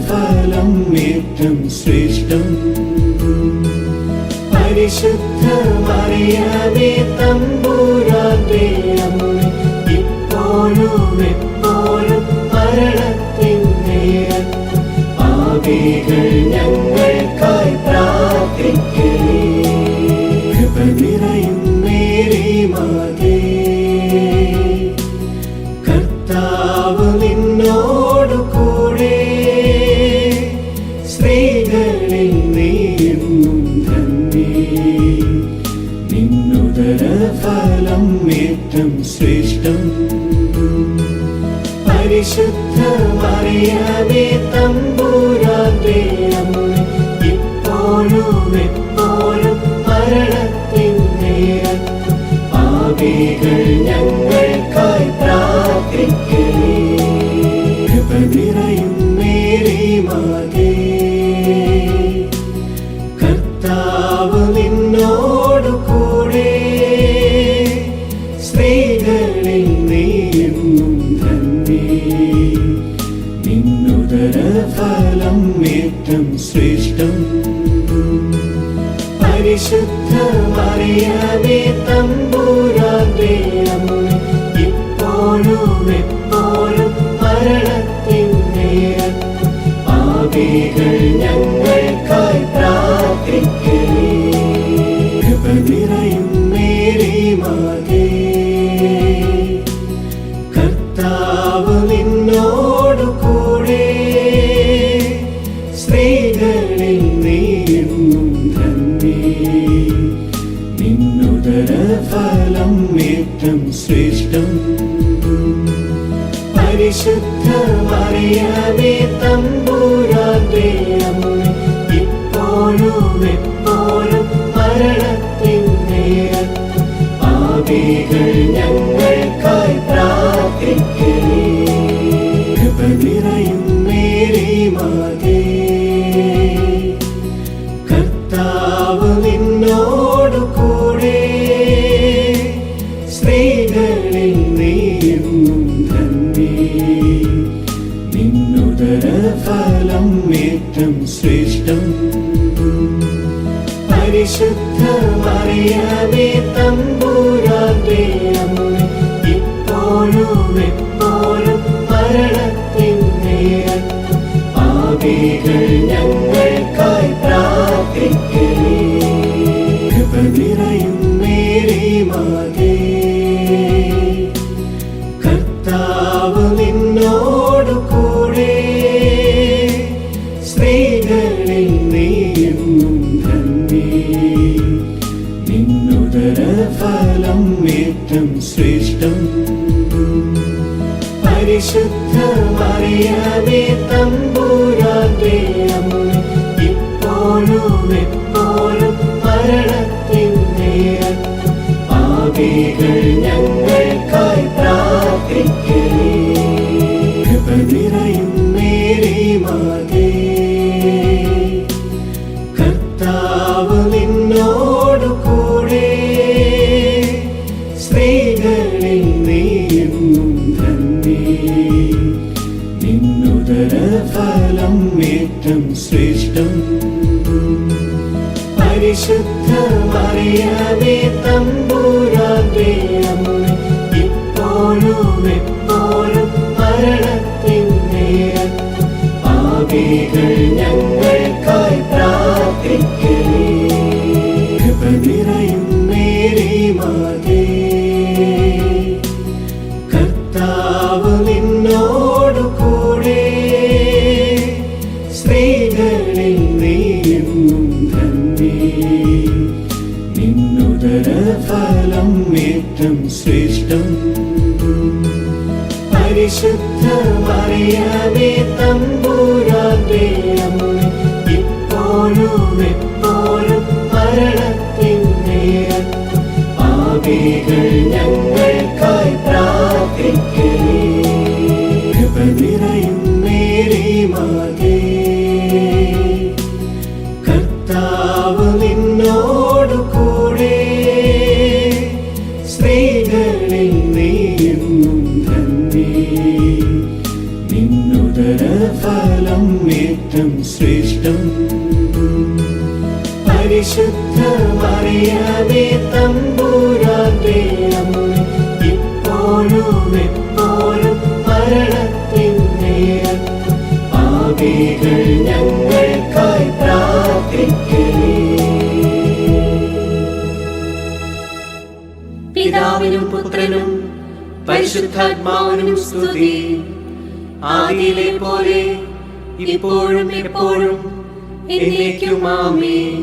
Speaker 5: ഫലം ഏറ്റവും ശ്രേഷ്ഠം. പരിശുദ്ധ മറിയമേ തമ്പുരാന്റെ അമ്മേ, ഇപ്പോഴും എപ്പോഴും മരണത്തിൻ നേരത്തും പാപികൾ ഞങ്ങൾക്കായി പ്രാർത്ഥിക്കണേ. കൃപ നിറയും മേരി മാതേ, കർത്താവ് നിന്നോടു കൂടെ, സ്ത്രീകളിൽ നീയും ധന്യേ. നിന്നുദര ഫലം ഏറ്റവും ശ്രേഷ്ഠം. പരിശുദ്ധ മറിയമേ തമ്പുരാന്റെ അമ്മേ, ഇപ്പോഴും എപ്പോഴും മരണത്തിൻ നേരത്തും പാപികൾ ഞങ്ങൾക്കായി പ്രാർത്ഥിക്കണേ. കൃപ നിറയും മേരി മാതേ, കർത്താവ് നിന്നോടു കൂടെ, സ്ത്രീകളിൽ നീയും ധന്യേ. നിന്നുദര ഫലം ഏറ്റവും ശ്രേഷ്ഠം. പരിശുദ്ധ മറിയമേ തമ്പുരാന്റെ അമ്മേ, ഇപ്പോഴും എപ്പോഴും മരണത്തിൻ നേരത്തും പാപികൾ ഞങ്ങൾക്കായി പ്രാർത്ഥിക്കണേ. കൃപ നിറയും മേരി മാതേ, കർത്താവ് നിന്നോടു കൂടെ, സ്ത്രീകളിൽ നീയും ധന്യേ. നിന്നുദര ഫലം ഏറ്റവും ശ്രേഷ്ഠം. പരിശുദ്ധ മറിയമേ തമ്പുരാന്റെ അമ്മേ, ഇപ്പോഴും എപ്പോഴും മരണത്തിൻ നേരത്തും പാപികൾ ഞങ്ങൾക്കായി പ്രാർത്ഥിക്കണേ. കൃപ നിറയും മേരി മാതേ, കർത്താവ് നിന്നോടു കൂടെ, സ്ത്രീകളിൽ നീയും ധന്യേ. നിന്നുദര ഫലം ഏറ്റവും ശ്രേഷ്ഠം. പരിശുദ്ധ മറിയമേ തമ്പുരാന്റെ അമ്മേ, ഇപ്പോഴും എപ്പോഴും മരണത്തിൻ നേരത്തും പാപികൾ ഞങ്ങൾക്കായി പ്രാർത്ഥിക്കണേ. കൃപ നിറയും മേരി മാതേ, കർത്താവ് നിന്നോടു കൂടെ, സ്ത്രീകളിൽ നീയും ധന്യേ. നിന്നുദര ഫലം ഏറ്റവും ശ്രേഷ്ഠം. പരിശുദ്ധ മറിയമേ തമ്പുരാന്റെ അമ്മേ, ഇപ്പോഴും എപ്പോഴും മരണത്തിൻ നേരത്തും പാപികൾ ഞങ്ങൾക്കായി പ്രാർത്ഥിക്കണേ. കൃപ നിറയും മേരി മാതേ, കർത്താവ് നിന്നോടു കൂടെ, സ്ത്രീകളിൽ നീയും ധന്യേ. നിന്നുദര ഫലം ഏറ്റവും ശ്രേഷ്ഠം. പരിശുദ്ധ മറിയമേ തമ്പുരാന്റെ അമ്മേ, ഇപ്പോഴും എപ്പോഴും മരണത്തിൻ നേരത്തും പാപികൾ ഞങ്ങൾക്കായി പ്രാർത്ഥിക്കണേ. കൃപ നിറയും മേരി മാതേ, കർത്താവ് നിന്നോടു കൂടെ, സ്ത്രീകളിൽ നീയും ധന്യേ. നിന്നുദര ഫലം ഏറ്റവും ശ്രേഷ്ഠം. പരിശുദ്ധ മറിയമേ തമ്പുരാന്റെ അമ്മേ, ഇപ്പോഴും എപ്പോഴും മരണത്തിൻ നേരത്തും പാപികൾ ഞങ്ങൾക്കായി പ്രാർത്ഥിക്കണേ. കൃപ നിറയും മേരി മാതേ, കർത്താവ് നിന്നോടു കൂടെ, സ്ത്രീകളിൽ നീയും ധന്യേ. നിന്നുദര ഫലം വിവാഹം ഏറ്റം ശ്രേഷ്ഠം. പരിശുദ്ധ മറിയമേ തമ്പുരാന്റെ അമ്മേ, ഇപ്പോഴും എപ്പോഴും മരണത്തിൻ നേരത്തും പാപികൾ ഞങ്ങൾക്കായി പ്രാർത്ഥിക്കണേ.
Speaker 4: പിതാവിനും പുത്രനും പരിശുദ്ധാത്മാവിനും സ്തുതി. ആദിയിലെ പോലെ ഇപ്പോഴും എപ്പോഴും എന്നേക്കും ആമേൻ.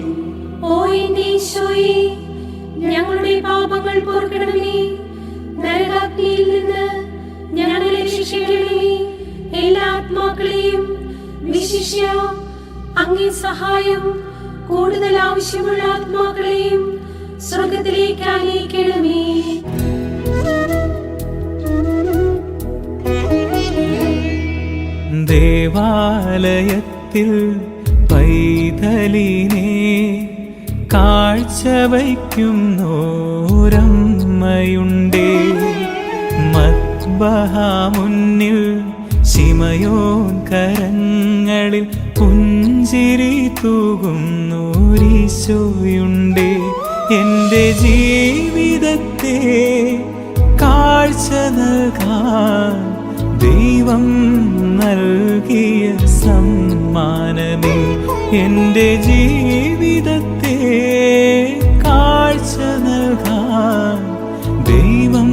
Speaker 3: ഓ എന്റെ ഈശോയെ, ഞങ്ങളുടെ പാപങ്ങൾ പൊറുക്കണമേ. നരകാഗ്നിയിൽ നിന്ന് ഞങ്ങളെ രക്ഷിക്കണമേ. എല്ലാ ആത്മാക്കളെയും വിശിഷ്യ അങ്ങേ സഹായം കൂടുതൽ ആവശ്യമുള്ള ആത്മാക്കളെയും സ്വർഗത്തിലേക്ക് ആനയിക്കണമേ.
Speaker 6: ദേവാലയത്തിൽ പൈതലിനെ കാഴ്ചവയ്ക്കുന്നോരമ്മയുണ്ടേ. മദ്ബഹ മുന്നിൽ ശിമയോൻ കരങ്ങളിൽ പുഞ്ചിരി തൂകുന്നോരീശോയുണ്ടേ. എന്റെ ജീവിതത്തെ കാഴ്ച നൽകാൻ ദൈവം നൽകിയ സമ്മാനമേ. എന്റെ ജീവിതത്തെ കാഴ്ച നൽകാൻ ദൈവം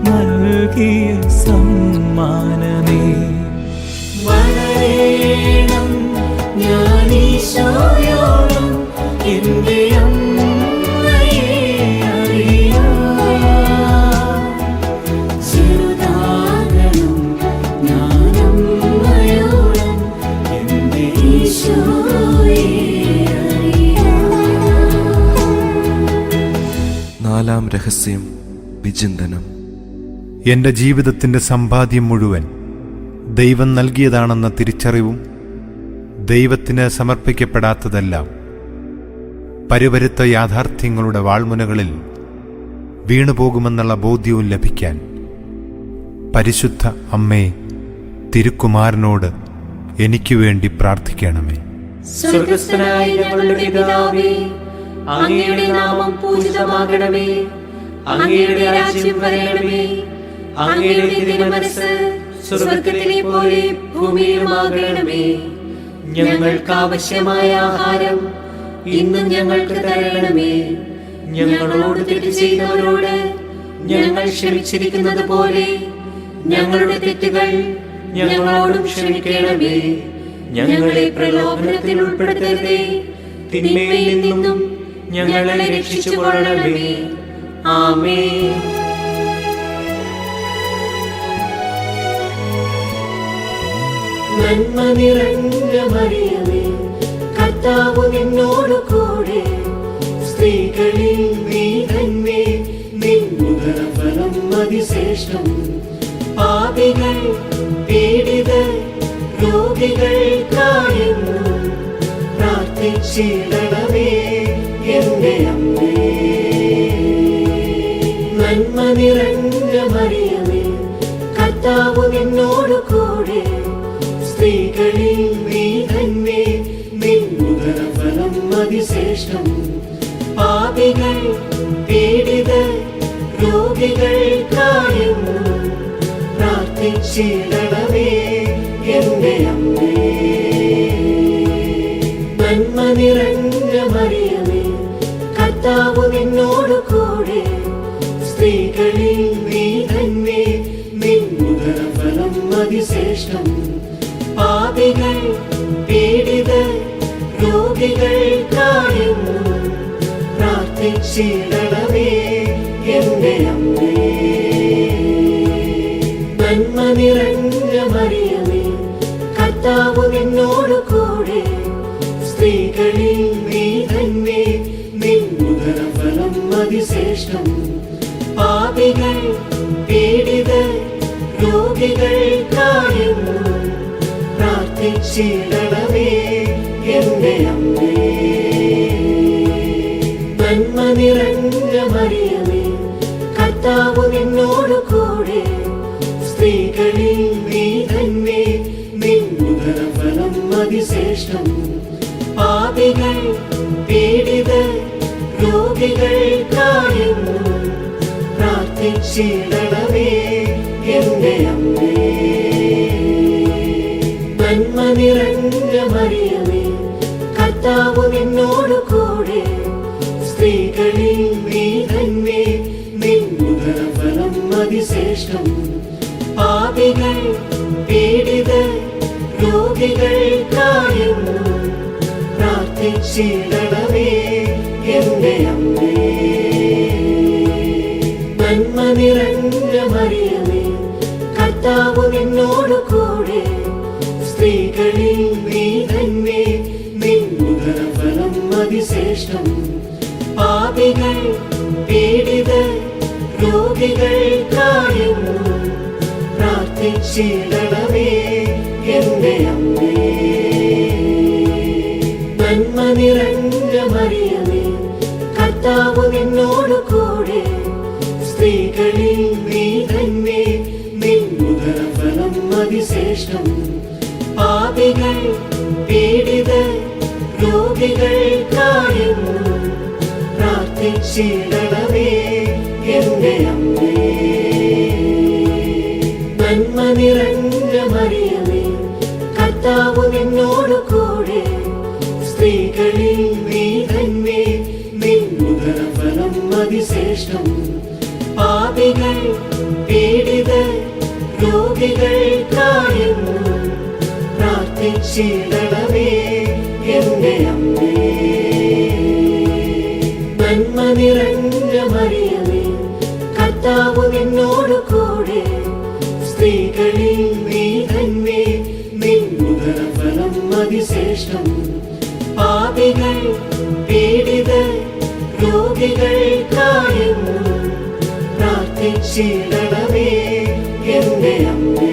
Speaker 6: നൽകിയ സമ്മാനമേ.
Speaker 5: വളരണം ഞാൻ ഈശോയോളം എന്റെ അമ്മയെ അറിയാം. ചെറുതാകണം ഞാൻ അമ്മയോളം എന്റെ ഈശോയെ അറിയാം.
Speaker 1: നാലാം രഹസ്യം വിചിന്തനം.
Speaker 7: എൻ്റെ ജീവിതത്തിൻ്റെ സമ്പാദ്യം മുഴുവൻ ദൈവം നൽകിയതാണെന്ന തിരിച്ചറിവും ദൈവത്തിന് സമർപ്പിക്കപ്പെടാത്തതെല്ലാം പരുപരുത്ത യാഥാർത്ഥ്യങ്ങളുടെ വാൾമുനകളിൽ വീണുപോകുമെന്നുള്ള ബോധ്യവും ലഭിക്കാൻ പരിശുദ്ധ അമ്മേ, തിരുക്കുമാരനോട് എനിക്ക് വേണ്ടി പ്രാർത്ഥിക്കണമേ.
Speaker 4: സ്വർഗസ്ഥനായ ഞങ്ങളുടെ പിതാവേ, അങ്ങയുടെ നാമം പൂജിതമാകണമേ. അങ്ങയുടെ രാജ്യം വരണമേ. അങ്ങയുടെ തിരുമനസ്സ് സ്വർഗത്തിലെ പോലെ ഭൂമിയിലുമാകണമേ. ഞങ്ങൾക്ക് ആവശ്യമായ ആഹാരം ഇന്നും ഞങ്ങൾക്ക് തരണമേ. ഞങ്ങളോട് തെറ്റ് ചെയ്തവരോട് ഞങ്ങൾ ക്ഷമിച്ചിരിക്കുന്നത് പോലെ ഞങ്ങളുടെ തെറ്റുകൾ ഞങ്ങളോടും ക്ഷമിക്കണമേ. ഞങ്ങളെ പ്രലോഭനത്തിൽ ഉൾപ്പെടുത്തരുതേ, തിന്മയിൽ നിന്നും ഞങ്ങളെ രക്ഷിച്ചുകൊള്ളണമേ. ആമേൻ.
Speaker 5: നന്മ നിറഞ്ഞ മറിയമേ, കർത്താവ് നിന്നോട് കൂടെ, സ്ത്രീകളിൽ നീ തന്നെ, നിൻ ഉദരഫലം അതിശ്രേഷ്ഠം. പാപികൾ പീഡിതർ രോഗികൾക്കായെന്നും പ്രാർത്ഥിച്ചിടണമേ എന്റെ അമ്മേ. നന്മ നിറഞ്ഞ മറിയമേ, കർത്താവ് നിന്നോട് കൂടെ, സ്ത്രീകളിൽ നീ തന്നെ, നിൻ ഉദരഫലം അതിശ്രേഷ്ഠം. പാപികൾ പീഡിതർ രോഗികൾക്കായെന്നും പ്രാർത്ഥിച്ചിടണമേ എന്റെ അമ്മേ. നന്മ നിറഞ്ഞ മറിയമേ, കർത്താവ് നിന്നോട് കൂടെ, സ്ത്രീകളിൽ നീ തന്നെ, നിൻ ഉദരഫലം അതിശ്രേഷ്ഠം. പാപികൾ പീഡിതർ രോഗികൾക്കായെന്നും പ്രാർത്ഥിച്ചിടണമേ എന്റെ അമ്മേ. നന്മ നിറഞ്ഞ മറിയമേ, കർത്താവ് നിന്നോട് കൂടെ, സ്ത്രീകളിൽ നീ തന്നെ, നിൻ ഉദരഫലം അതിശ്രേഷ്ഠം. പാപികൾ പീഡിതർ രോഗികൾക്കായെന്നും പ്രാർത്ഥിച്ചിടണമേ എന്റെ അമ്മേ. നന്മ നിറഞ്ഞ മറിയമേ, കർത്താവ് നിന്നോട് കൂടെ, സ്ത്രീകളിൽ നീ തന്നെ, നിൻ ഉദരഫലം അതിശ്രേഷ്ഠം. പാപികൾ പീഡിതർ രോഗികൾക്കായെന്നും പ്രാർത്ഥിച്ചിടണമേ എന്റെ അമ്മേ. നന്മ നിറഞ്ഞ മറിയമേ, കർത്താവ് നിന്നോട് കൂടെ, സ്ത്രീകളിൽ നീ തന്നെ, നിൻ ഉദരഫലം അതിശ്രേഷ്ഠം. പാപികൾ പീഡിതർ രോഗികൾക്കായെന്നും പ്രാർത്ഥിച്ചിടണമേ എന്റെ അമ്മേ. നന്മ നിറഞ്ഞ മറിയമേ, കർത്താവ് നിന്നോട് കൂടെ, സ്ത്രീകളിൽ നീ തന്നെ, നിൻ ഉദരഫലം അതിശ്രേഷ്ഠം. പാപികൾ പീഡിതർ രോഗികൾക്കായെന്നും പ്രാർത്ഥിച്ചിടണമേ എന്റെ അമ്മേ. നന്മ നിറഞ്ഞ മറിയമേ, കർത്താവ് നിന്നോട് കൂടെ, സ്ത്രീകളിൽ നീ തന്നെ, നിൻ ഉദരഫലം അതിശ്രേഷ്ഠം. പാപികൾ പീഡിതർ രോഗികൾക്കായെന്നും പ്രാർത്ഥിച്ചിടണമേ എന്റെ അമ്മേ. നന്മ നിറഞ്ഞ മറിയമേ, കർത്താവ് നിന്നോട് കൂടെ, സ്ത്രീകളിൽ നീ തന്നെ, നിൻ ഉദരഫലം അതിശ്രേഷ്ഠം. പാപികൾ പീഡിതർ രോഗികൾക്കായെന്നും പ്രാർത്ഥിച്ചിടണമേ എന്റെ അമ്മേ. നന്മ നിറഞ്ഞ മറിയമേ, കർത്താവ് നിന്നോട് കൂടെ, സ്ത്രീകളിൽ നീ തന്നെ, നിൻ ഉദരഫലം അതിശ്രേഷ്ഠം. പാപികൾ പീഡിതർ രോഗികൾക്കായെന്നും പ്രാർത്ഥിച്ചിടണമേ എന്റെ അമ്മേ.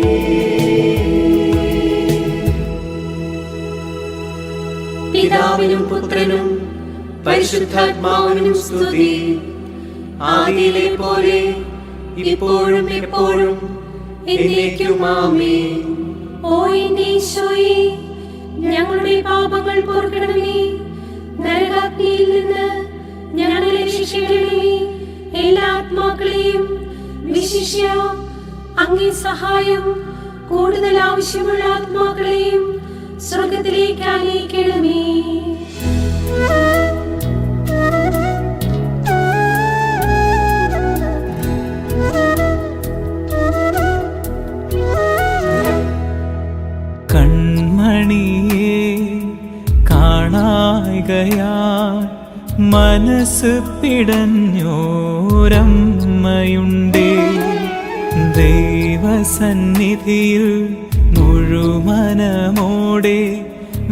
Speaker 4: പിതാവിനും പുത്രനും പരിശുദ്ധാത്മാവിനും സ്തുതി. ആദിയിലെ പോലെ ഇപ്പോഴും എപ്പോഴും എന്നേക്കും ആമേൻ.
Speaker 3: ഓ എന്റെ ഈശോയെ, ഞങ്ങളുടെ പാപങ്ങൾ പൊറുക്കണമേ. നരകാഗ്നിയിൽ നിന്ന് ഞങ്ങളെ രക്ഷിക്കണമേ. എല്ലാ ആത്മാക്കളെയും, വിശിഷ്യ അങ്ങേ സഹായം കൂടുതൽ ആവശ്യമുള്ള ആത്മാക്കളെയും സ്വർഗത്തിലേക്ക് ആനയിക്കണമേ.
Speaker 6: കൺമണിയെ കാണായികയാൽ മനസ്സ് പിടഞ്ഞോരമ്മയുണ്ടേ. ദൈവസന്നിധിയിൽ മുഴുമനമോടെ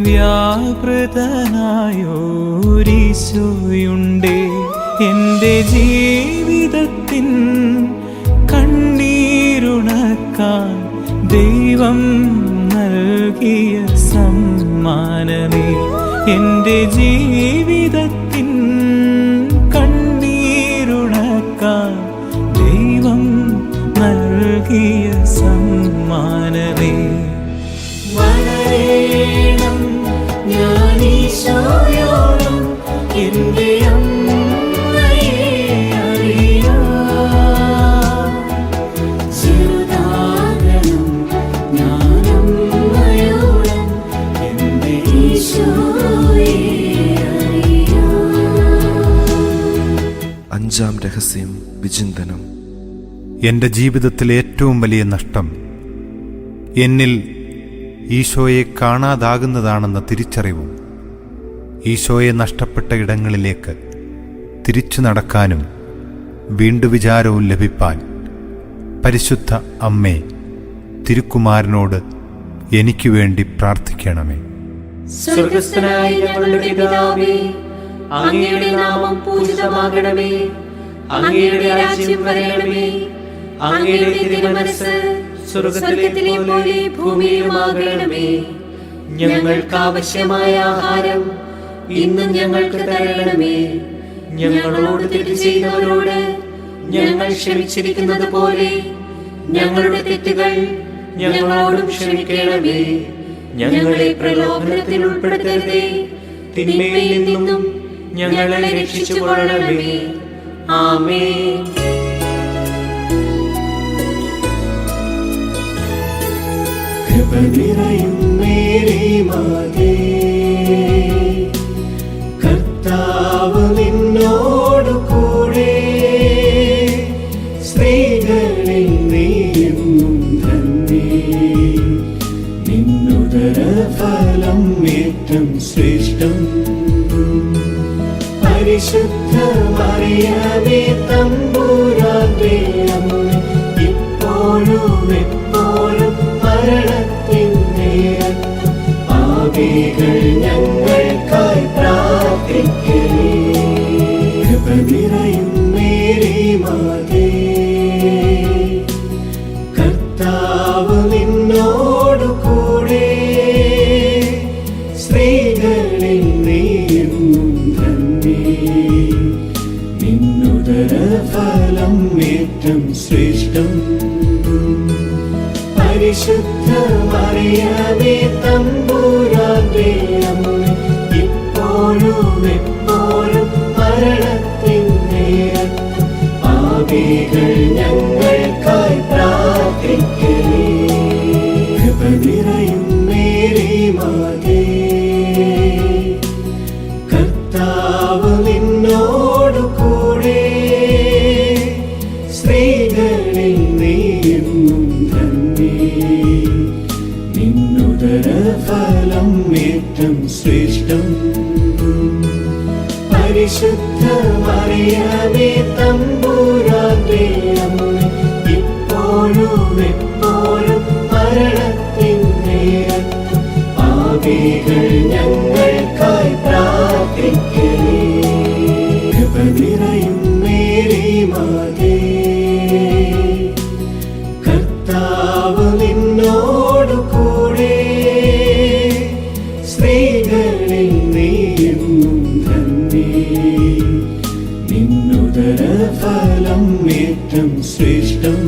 Speaker 6: വ്യാപൃതനായോരീശോയുണ്ടേ. എൻ്റെ ജീവിതത്തിൻ കണ്ണീരുണക്കാൻ ദൈവം നൽകിയ സമ്മാനമേ. എൻ്റെ ജീവിതത്തിൻ കണ്ണീരുണക്കാൻ ദൈവം നൽകിയ സമ്മാനമേ.
Speaker 5: വളരണം ഞാൻ ഈശോയോളം എന്റെ അമ്മയെ അറിയാം. ചെറുതാകണം ഞാൻ അമ്മയോളം എന്റെ ഈശോയെ അറിയാം.
Speaker 1: അഞ്ചാം രഹസ്യം വിചിന്തനം.
Speaker 7: എൻ്റെ ജീവിതത്തിലെ ഏറ്റവും വലിയ നഷ്ടം എന്നിൽ ഈശോയെ കാണാതാകുന്നതാണെന്ന തിരിച്ചറിവും ഈശോയെ നഷ്ടപ്പെട്ട ഇടങ്ങളിലേക്ക് തിരിച്ചു നടക്കാനും വീണ്ടു വിചാരവും ലഭിപ്പാൻ പരിശുദ്ധ അമ്മേ, തിരുക്കുമാരനോട് എനിക്ക് വേണ്ടി പ്രാർത്ഥിക്കണമേ.
Speaker 4: സ്വർഗസ്ഥനായ ഞങ്ങളുടെ പിതാവേ, അങ്ങയുടെ നാമം പൂജിതമാകണമേ. അങ്ങയുടെ രാജ്യം വരണമേ. അങ്ങയുടെ തിരുമനസ്സ് സ്വർഗത്തിലെ പോലെ ഭൂമിയിലുമാകണമേ. ഞങ്ങൾക്ക് ആവശ്യമായ ആഹാരം ഇന്ന് ഞങ്ങൾക്ക് തരണമേ. ഞങ്ങളോട് തെറ്റ് ചെയ്തവരോട് ഞങ്ങൾ ക്ഷമിച്ചിരിക്കുന്നത് പോലെ ഞങ്ങളുടെ തെറ്റുകൾ ഞങ്ങളോടും ക്ഷമിക്കണമേ. ഞങ്ങളെ പ്രലോഭനത്തിൽ ഉൾപ്പെടുത്തരുതേ. തിന്മയിൽ നിന്നും ഞങ്ങളെ രക്ഷിച്ചുകൊള്ളണമേ. ആമേൻ.
Speaker 5: കൃപ നിറയും മേരി മാതേ, കർത്താവ് നിന്നോടു കൂടെ. സ്ത്രീകളിൽ നീയെന്നും ധന്യേ, നിന്നുദര ഫലം ഏറ്റം ശ്രേഷ്ഠം. പരിശുദ്ധ മറിയമേ തമ്പുരാന്റെ അമ്മേ, ഇപ്പോഴും എപ്പോഴും മരണത്തിൻ നേരത്തും പാപികൾ ഞങ്ങൾക്കായി പ്രാർത്ഥിക്കണേ. കൃപ നിറയും മേരി മാതേ, കർത്താവ് നിന്നോടു കൂടെ. സ്ത്രീകളിൽ നീയെന്നും ധന്യേ, നിന്നുദര ഫലം ഏറ്റം ശ്രേഷ്ഠം. പരിശുദ്ധ മറിയമേ തമ്പുരാന്റെ അമ്മേ, ഇപ്പോഴും എപ്പോഴും മരണത്തിൻ നേരത്തും പാപികൾ ഞങ്ങൾക്കായി പ്രാർത്ഥിക്കണേ. കൃപ നിറയും മേരി മാതേ, കർത്താവ് നിന്നോടു കൂടെ. സ്ത്രീകളിൽ നീയെന്നും ധന്യേ, നിന്നുദര ഫലം ഏറ്റം ശ്രേഷ്ഠം. പരിശുദ്ധ മറിയമേ തമ്പുരാന്റെ അമ്മേ, ഇപ്പോഴും എപ്പോഴും മരണത്തിൻ നേരത്തും പാപികൾ ഞങ്ങൾക്കായി പ്രാർത്ഥിക്കണേ. കൃപ നിറയും മേരി മാതേ, കർത്താവ് നിന്നോടു കൂടെ. സ്ത്രീകളിൽ നീയെന്നും ധന്യേ, നിന്നുദര ഫലം ഏറ്റം ശ്രേഷ്ഠം.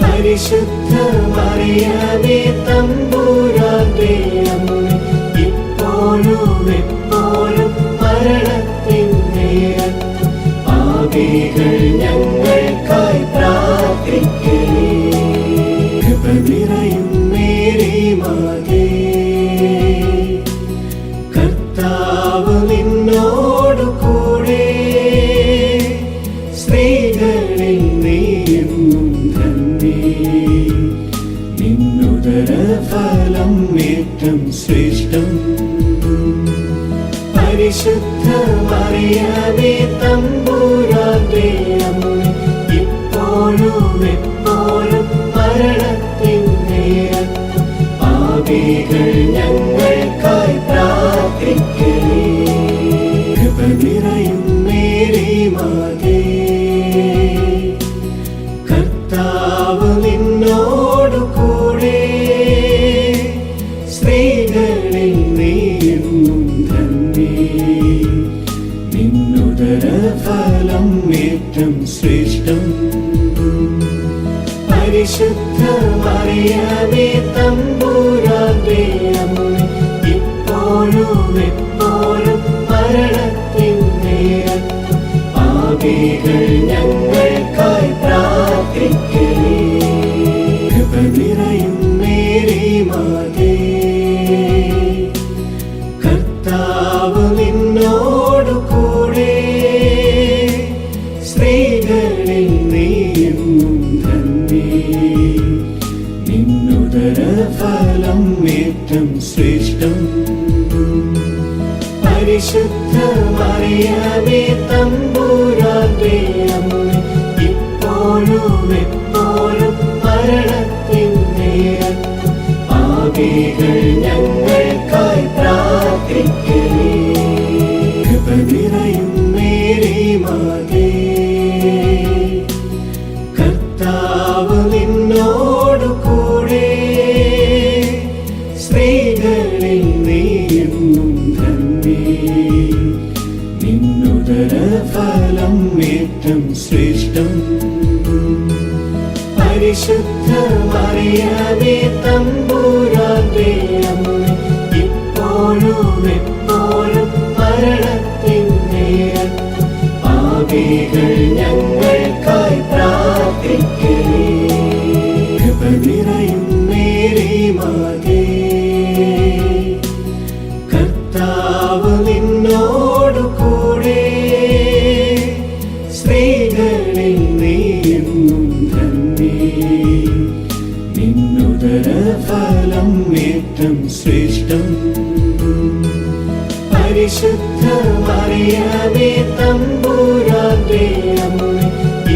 Speaker 5: പരിശുദ്ധ മറിയമേ തമ്പുരാന്റെ അമ്മേ, ഇപ്പോഴും എപ്പോഴും മരണത്തിൻ നേരത്തും പാപികൾ ഞങ്ങൾക്കായി പ്രാർത്ഥിക്കണേ. കൃപ നിറയും മേരി മാതേ, കർത്താവ് നിന്നോടു കൂടെ. സ്ത്രീകളിൽ നീയെന്നും ധന്യേ, നിന്നുദര ഫലം ഏറ്റം ശ്രേഷ്ഠം. പരിശുദ്ധ മറിയമേ തമ്പുരാന്റെ അമ്മേ, ഇപ്പോഴും എപ്പോഴും മരണത്തിൻ നേരത്തും പാപികൾ ഞങ്ങൾക്കായി പ്രാർത്ഥിക്കണേ. കൃപ നിറയും മേരി മാതേ, കർത്താവ് നിന്നോടു കൂടെ. സ്ത്രീകളിൽ നീയെന്നും ധന്യേ, നിന്നുദര ഫലം ഏറ്റം ശ്രേഷ്ഠം. പരിശുദ്ധ മറിയമേ തമ്പുരാന്റെ അമ്മേ, ഇപ്പോഴും എപ്പോഴും മരണത്തിൻ നേരത്തും പാപികൾ ഞങ്ങൾക്കായി പ്രാർത്ഥിക്കണേ. കൃപ നിറയും മേരി മാതേ, കർത്താവ് നിന്നോടു കൂടെ. സ്ത്രീകളിൽ നീയെന്നും ധന്യേ, നിന്നുദര ഫലം ഏറ്റം ശ്രേഷ്ഠം. പരിശുദ്ധ മറിയമേ തമ്പുരാന്റെ അമ്മേ, ഇപ്പോഴും എപ്പോഴും മരണത്തിൻ നേരത്തും പാപികൾ ഞങ്ങൾക്കായി പ്രാർത്ഥിക്കണേ. കൃപ നിറയും മേരി മാതേ, കർത്താവ് നിന്നോടു കൂടെ. സ്ത്രീകളിൽ നീയെന്നും ധന്യേ, നിന്നുദര ഫലം ഏറ്റം ശ്രേഷ്ഠം. പരിശുദ്ധ മറിയമേ തമ്പുരാന്റെ തമ്പുരാന്റെ അമ്മേ, ഇപ്പോഴും എപ്പോഴും മരണത്തിൻ നേരത്തും പാപികൾ ഞങ്ങൾക്കായി പ്രാർത്ഥിക്കണേ. കൃപ നിറയും മേരി മാതേ, കർത്താവ് നിന്നോടു കൂടെ, സ്ത്രീകളിൽ നീയെന്നും ധന്യേ, നിന്നുദരഫലം ഏറ്റം ശ്രേഷ്ഠം. പരിശുദ്ധ മറിയമേ തമ്പുരാന്റെ അമ്മേ,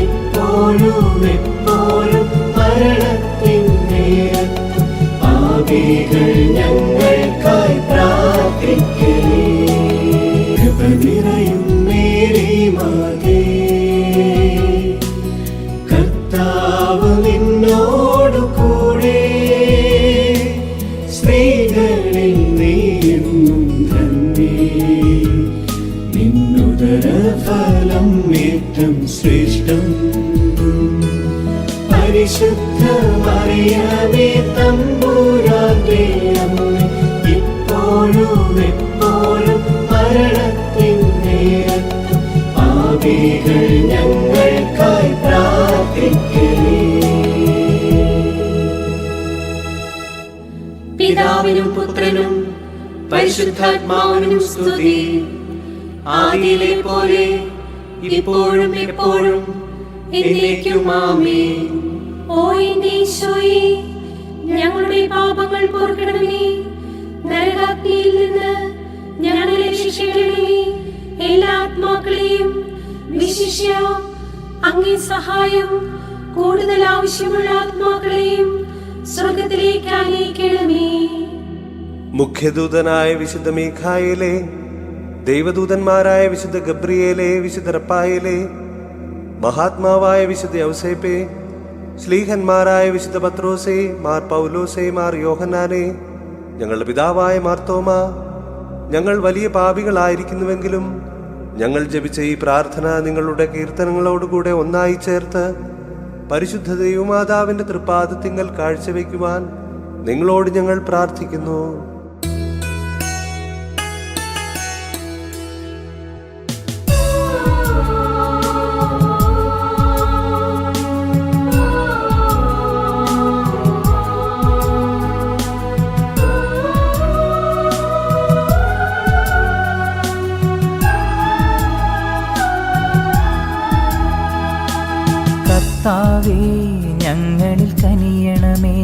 Speaker 5: ഇപ്പോഴും എപ്പോഴും മരണത്തിൻ നേരത്തും പാപികൾ ഞങ്ങൾക്കായി പ്രാർത്ഥിക്കണേ. കൃപ നിറയും മേരി മാതേ, കർത്താവ് നിന്നോടു കൂടെ, സ്ത്രീകളിൽ നീയെന്നും ധന്യേ, നിന്നുദരഫലം ഏറ്റം ശ്രേഷ്ഠം. പരിശുദ്ധ മറിയമേ തമ്പുരാന്റെ അമ്മേ, ഇപ്പോഴും എപ്പോഴും മരണത്തിൻ നേരത്തും പാപികൾ ഞങ്ങൾക്കായി പ്രാർത്ഥിക്കണേ.
Speaker 4: പിതാവിനും പുത്രനും പരിശുദ്ധാത്മാവിനും സ്തുതി. ആദിയിലെ പോലെ ഇപ്പോഴും എപ്പോഴും എന്നേക്കും ആമേൻ.
Speaker 3: ഓ എന്റെ ഈശോയെ, ഞങ്ങളുടെ പാപങ്ങൾ പൊറുക്കണമേ. നരകാഗ്നിയിൽ നിന്ന് ഞങ്ങളെ രക്ഷിക്കണമേ. എല്ലാ ആത്മാക്കളെയും വിശിഷ്യ അങ്ങേ സഹായം കൂടുതൽ ആവശ്യമുള്ള ആത്മാക്കളെയും സ്വർഗത്തിലേക്ക് ആനയിക്കണമേ.
Speaker 2: മുഖ്യദൂതനായ വിശുദ്ധ മീഖായേലേ, ദൈവദൂതന്മാരായ വിശുദ്ധ ഗബ്രിയേലേ, വിശുദ്ധ റപ്പായേലേ, മഹാത്മാവായ വിശുദ്ധ യൗസേപ്പേ, ശ്ലീഹന്മാരായ വിശുദ്ധ പത്രോസേ, മാർ പൗലോസേ, മാർ യോഹന്നാനേ, ഞങ്ങളുടെ പിതാവായ മാർത്തോമ, ഞങ്ങൾ വലിയ പാപികളായിരിക്കുന്നുവെങ്കിലും ഞങ്ങൾ ജപിച്ച ഈ പ്രാർത്ഥന നിങ്ങളുടെ കീർത്തനങ്ങളോടുകൂടെ ഒന്നായി ചേർത്ത് പരിശുദ്ധ ദൈവമാതാവിന്റെ തൃപ്പാദത്തിങ്കൽ കാഴ്ചവെക്കുവാൻ നിങ്ങളോട് ഞങ്ങൾ പ്രാർത്ഥിക്കുന്നു.
Speaker 6: കർത്താവേ, ഞങ്ങളിൽ കനിയണമേ.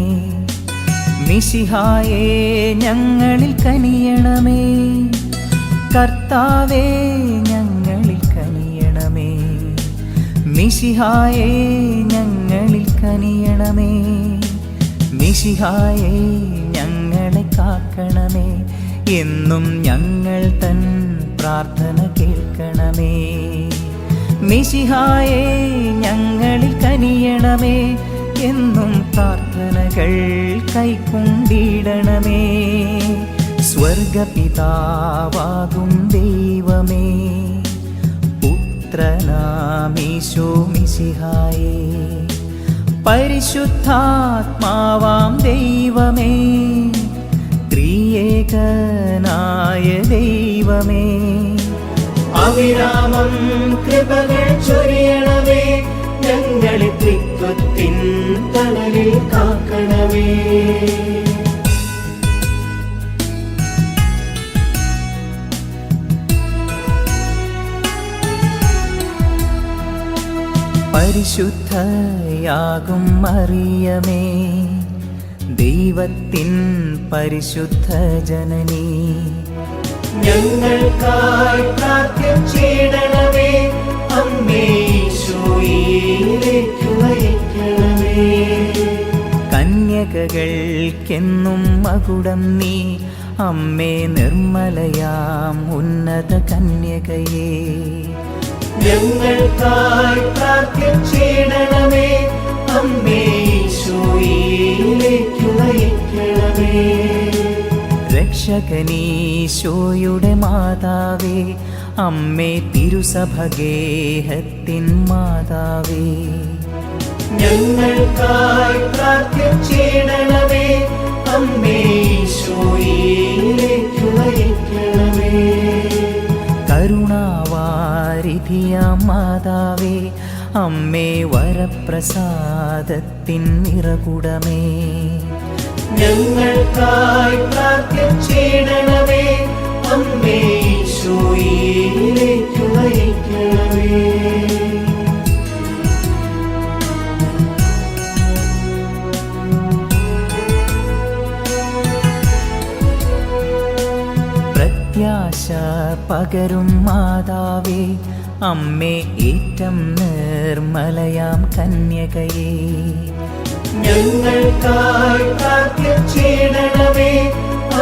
Speaker 6: മിശിഹായേ, ഞങ്ങളിൽ കനിയണമേ. കർത്താവേ, ഞങ്ങളിൽ കനിയണമേ. മിശിഹായേ, ഞങ്ങളിൽ കനിയണമേ. മിശിഹായേ, ഞങ്ങളെ കാക്കണമേ. എന്നും ഞങ്ങൾ തൻ പ്രാർത്ഥന കേൾക്കണമേ. മിശിഹായേ, ഞങ്ങളിൽ കനിയണമേ. എന്നും പ്രാർത്ഥനകൾ കൈക്കൊണ്ടിടണമേ. സ്വർഗപിതാവാകും ദൈവമേ, പുത്രനാമീശോ മിശിഹായേ, പരിശുദ്ധാത്മാവാം ദൈവമേ, ത്രിയേകനായ ദൈവമേ, അവിരാമം കൃപകൾ ചൊരിയണമേ. ഞങ്ങളെ ത്രിത്വത്തിൻ തണലിൽ കാക്കണമേ. പരിശുദ്ധയാകും മറിയമേ, ദൈവത്തിൻ പരിശുദ്ധ ജനനി, ഞങ്ങൾക്കായി പ്രാർത്ഥിച്ചിടണമേ. അമ്മേ, ഈശോയിലേക്ക് നയിക്കണമേ. കന്യകകൾക്കെന്നും മകുടം നീ, അമ്മേ നിർമ്മലയാം ഉന്നത കന്യകയേ, ഞങ്ങൾക്കായി പ്രാർത്ഥിച്ചിടണമേ. അമ്മേ, ഈശോയിലേക്ക് നയിക്കണമേ. രക്ഷകനീശോയുടെ മാതാവേ, അമ്മേ തിരുസഭഗേഹത്തിൻ മാതാവേ, ഞങ്ങൾക്കായി പ്രാർത്ഥിച്ചിടണമേ. അമ്മേ ഈശോയിലേക്ക് നയിക്കണമേ. കരുണാവാരിധിയാം മാതാവേ, അമ്മേ വരപ്രസാദത്തിൻ നിറകുടമേ, ഞങ്ങൾക്കായി പ്രാർത്ഥിച്ചിടണമേ. അമ്മേ ഈശോയിലേക്ക് നയിക്കണമേ. പ്രത്യാശ പകരും മാതാവേ, അമ്മേ ഏറ്റം നിർമ്മലയാം കന്യകയേ, ഞങ്ങൾക്കായി പ്രാർത്ഥിച്ചിടണമേ.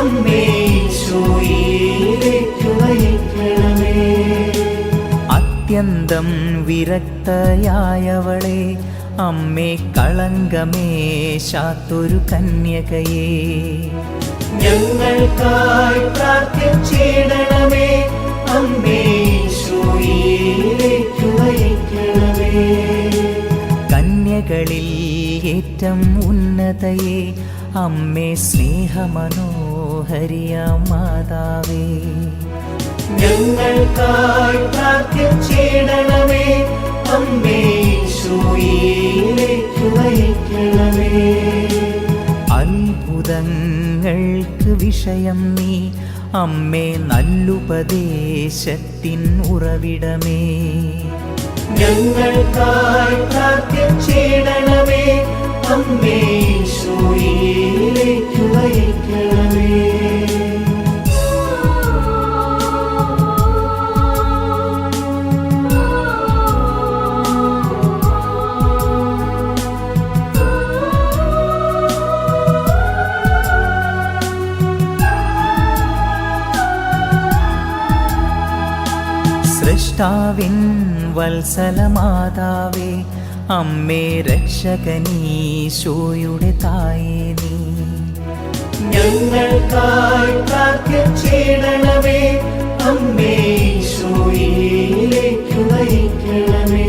Speaker 6: അമ്മേ ഈശോയിലേക്ക് നയിക്കണമേ. അത്യന്തം വിരക്തയായവളെ, അമ്മേ കളങ്കമേശാത്തൊരു കന്യകയേ, ഞങ്ങൾക്കായി പ്രാർത്ഥിച്ചിടണമേ. അമ്മേ ഈശോയിലേക്ക് നയിക്കണമേ. കന്യകളിൽ ഏറ്റം ഉന്നതയെ, അമ്മേ സ്നേഹമനോഹരിയാം മാതാവേ, ഞങ്ങൾക്കായി പ്രാർത്ഥിച്ചിടണമേ. അമ്മേ ഈശോയിലേക്ക് നയിക്കണമേ. അത്ഭുതങ്ങൾക്ക് വിഷയം നീ, അമ്മേ നല്ലുപദേശത്തിൻ ഉറവിടമേ, ഞങ്ങൾക്കായി പ്രാർത്ഥിച്ചിടണമേ. അമ്മേ ഈശോയിലേക്ക് നയിക്കണമേ. സൃഷ്ടാവിൻ വത്സലമാതാവേ, അമ്മേ രക്ഷകനീശോയുടെ തായേ നീ, ഞങ്ങൾക്കായി പ്രാർത്ഥിച്ചിടണമേ. അമ്മേ ഈശോയിലേക്ക് നയിക്കണമേ.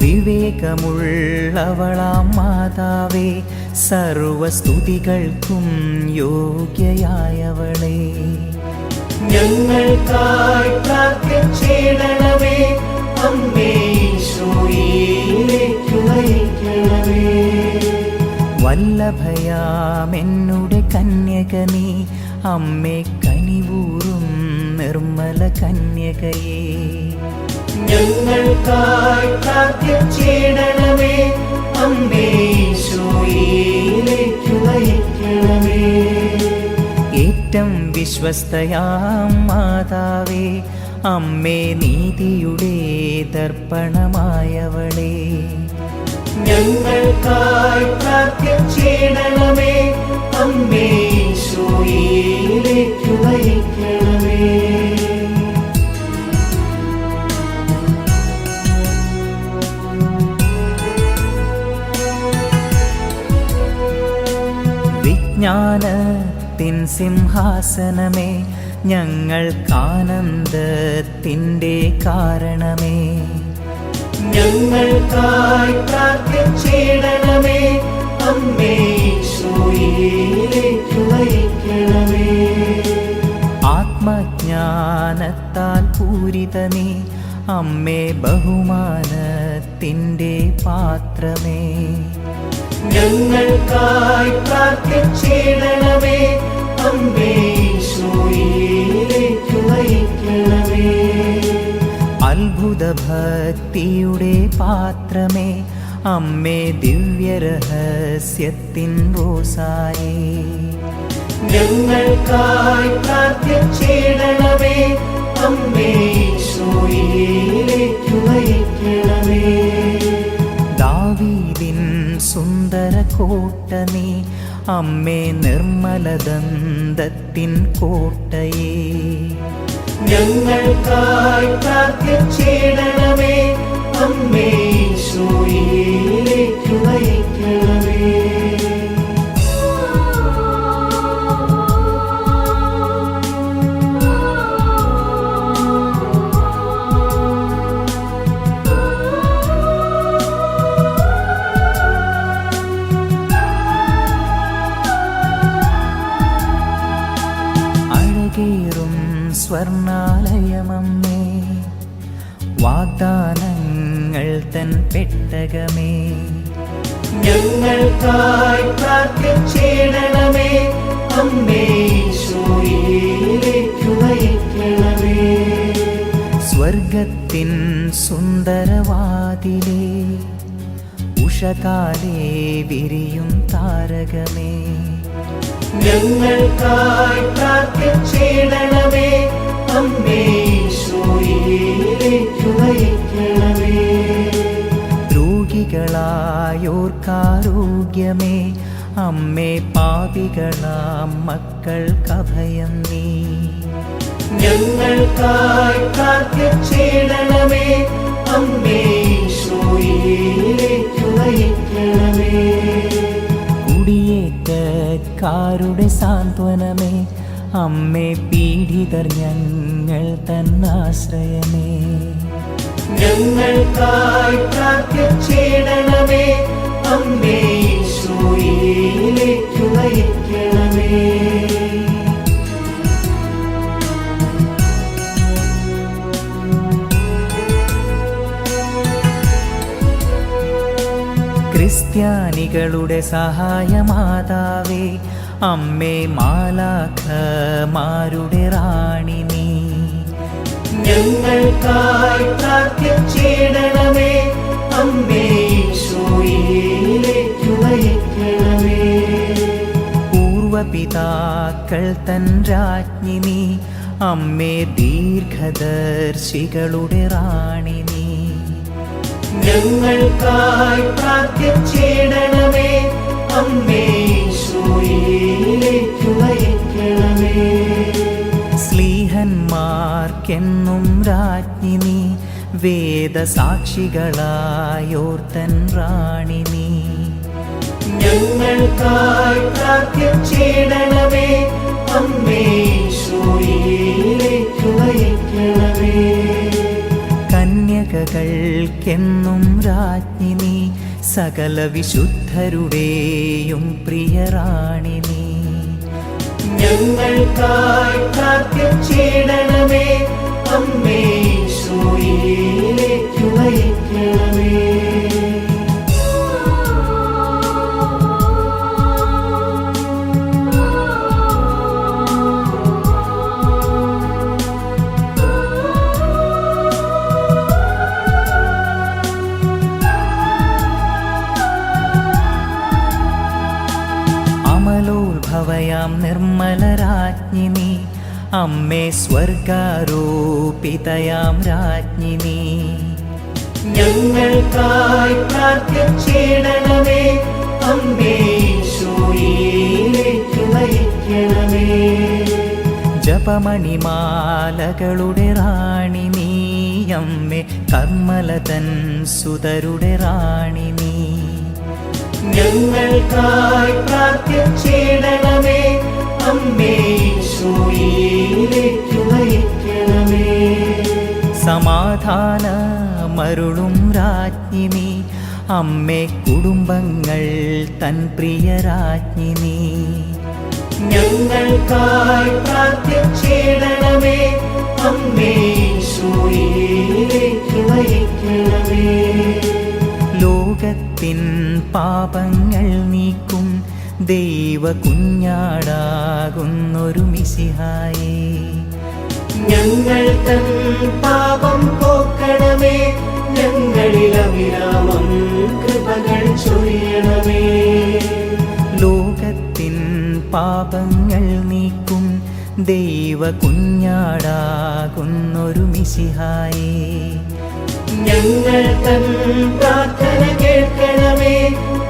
Speaker 6: വിവേകമുള്ളവളാം മാതാവേ, സർവസ്തുതികൾക്കും യോഗ്യയായവളേ, ഞങ്ങൾക്കായി പ്രാർത്ഥിച്ചിടണമേ. അമ്മേ ഈശോയിലേക്ക് നയിക്കണമേ. വല്ലഭയാമെന്നുടെ കന്യക നീ, അമ്മേ കനിവൂറും നിർമ്മല കന്യകയേ, ഞങ്ങൾക്കായി പ്രാർത്ഥിച്ചിടണമേ. അമ്മേ ഈശോയിലേക്ക് നയിക്കണമേ. ഏറ്റം വിശ്വസ്തയാം മാതാവേ, അമ്മേ നീതിയുടെ ദർപ്പണമായവളേ, ഞങ്ങൾക്കായി പ്രാർത്ഥിച്ചിടണമേ. അമ്മേ ഈശോയിലേക്ക് നയിക്കണമേ. വിജ്ഞാനത്തിൻ സിംഹാസനമേ, ഞങ്ങൾക്കാനന്ദത്തിൻ്റെ കാരണമേ, ഞങ്ങൾക്കായി പ്രാർത്ഥിച്ചിടണമേ. അമ്മേ ഈശോയിലേക്ക് നയിക്കണമേ. ആത്മജ്ഞാനത്താൽ പൂരിത നീ, അമ്മേ ബഹുമാനത്തിൻ്റെ പാത്രമേ, ഞങ്ങൾക്കായി പ്രാർത്ഥിച്ചിടണമേ. അമ്മേ ഈശോയിലേക്ക് നയിക്കണമേ. അത്ഭുത ഭക്തിയുടെ പാത്രമേ, അമ്മേ ദിവ്യരഹസ്യത്തിൻ റോസായേ, ഞങ്ങൾക്കായി പ്രാർത്ഥിച്ചിടണമേ. അമ്മേ ഈശോയിലേക്ക് നയിക്കണമേ. ദാവീദിൻ സുന്ദര കോട്ട നീ, അമ്മേ നിർമ്മലദന്തത്തിൻ കോട്ടയേ, ഞങ്ങൾക്കായി പ്രാർത്ഥിച്ചിടണമേ. അമ്മേ ഈശോയിലേക്ക് നയിക്കണമേ. അഴകേറും സ്വർണാലയമമ്മേ, വാഗ്ദാനങ്ങൾ തൻ പെട്ടകമേ,
Speaker 5: ഞങ്ങൾക്കായി പ്രാർത്ഥിച്ചിടണമേ. അമ്മേ ഈശോയിലേക്കു നയിക്കണമേ.
Speaker 6: സ്വർഗത്തിൻ സുന്ദരവാതിലേ, ഉഷകാലേ വിരിയും താരകമേ,
Speaker 5: ഞങ്ങൾക്കായി പ്രാർത്ഥിച്ചിടണമേ. അമ്മേ ഈശോയിലേക്കു നയിക്കണമേ.
Speaker 6: രോഗികളായോർക്കാരോഗ്യമേ, അമ്മേ പാപികളാം മക്കൾക്കഭയം നീ,
Speaker 5: ഞങ്ങൾക്കായി പ്രാർത്ഥിച്ചിടണമേ. അമ്മേ ഈശോയിലേക്കു നയിക്കണമേ.
Speaker 6: കുടിയേറ്റക്കാരുടെ സാന്ത്വനമേ, അമ്മേ പീഡിതർ ഞങ്ങൾ തന്നാശ്രയമേ,
Speaker 5: ഞങ്ങൾക്കായി പ്രാർത്ഥിച്ചിടണമേ. അമ്മേ ഈശോയിലേക്കു നയിക്കണമേ.
Speaker 6: ക്രിസ്ത്യാനികളുടെ സഹായമാതാവേ, അമ്മേ മാലാഖമാരുടെ റാണി നീ,
Speaker 5: ഞങ്ങൾക്കായി പ്രാർത്ഥിച്ചിടണമേ. അമ്മേ ഈശോയിലേക്കു നയിക്കണമേ.
Speaker 6: പൂർവപിതാക്കൾ തൻ രാജ്ഞി നീ, അമ്മേ ദീർഘദർശികളുടെ റാണി നീ,
Speaker 5: ഞങ്ങൾക്കായി പ്രാർത്ഥിച്ചിടണമേ. അമ്മേ ഈശോയിലേക്കു നയിക്കണമേ.
Speaker 6: സ്ലീഹന്മാർക്കെന്നും രാജ്ഞി നീ, വേദസാക്ഷികളായോർത്തൻ റാണി നീ,
Speaker 5: ഞങ്ങൾക്കായി പ്രാർത്ഥിച്ചിടണമേ. അമ്മേ ഈശോയിലേക്കു നയിക്കണമേ.
Speaker 6: കന്യകകൾക്കെന്നും രാജ്ഞി നീ, സകല വിശുദ്ധരുടെയും പ്രിയറാണി നീ,
Speaker 5: ഞങ്ങൾക്കായി പ്രാർത്ഥിച്ചിടണമേ. അമ്മേ ഈശോയിലേക്കു നയിക്കണമേ.
Speaker 6: അമലോത്ഭവയാം നിർമ്മലരാജ്ഞി നീ, അമ്മേ സ്വർഗാരോപിതയാം രാജ്ഞി നീ,
Speaker 5: ഞങ്ങൾക്കായി പ്രാർത്ഥിച്ചിടണമേ. അമ്മേ ഈശോയിലേക്കു നയിക്കണമേ.
Speaker 6: ജപമണിമാലകളുടെ റാണി നീ, അമ്മേ കർമ്മലതൻ സുതരുടെ റാണി നീ,
Speaker 5: ഞങ്ങൾക്കായി പ്രാർത്ഥിച്ചിടണമേ. അമ്മേ ഈശോയിലേക്കു നയിക്കണമേ.
Speaker 6: സമാധാനമരുളും രാജ്ഞി നീ, അമ്മേ കുടുംബങ്ങൾ തൻ പ്രിയരാജ്ഞി നീ,
Speaker 5: ഞങ്ങൾക്കായി പ്രാർത്ഥിച്ചിടണമേ. അമ്മേ ഈശോയിലേക്കു നയിക്കണമേ.
Speaker 6: ലോകത്തിൻ പാപങ്ങൾ നീക്കും ദൈവ കുഞ്ഞാടാകുന്നൊരു മിശിഹായേ,
Speaker 5: ഞങ്ങൾ തൻ പാപം പോക്കണമേ. ഞങ്ങളിൽ അവിരാമം കൃപകൾ ചൊരിയണമേ.
Speaker 6: ലോകത്തിൻ പാപങ്ങൾ നീക്കും ദൈവ കുഞ്ഞാടാകുന്നൊരു മിശിഹായേ,
Speaker 5: ഞങ്ങൾ തൻ പ്രാർത്ഥന കേൾക്കണമേ.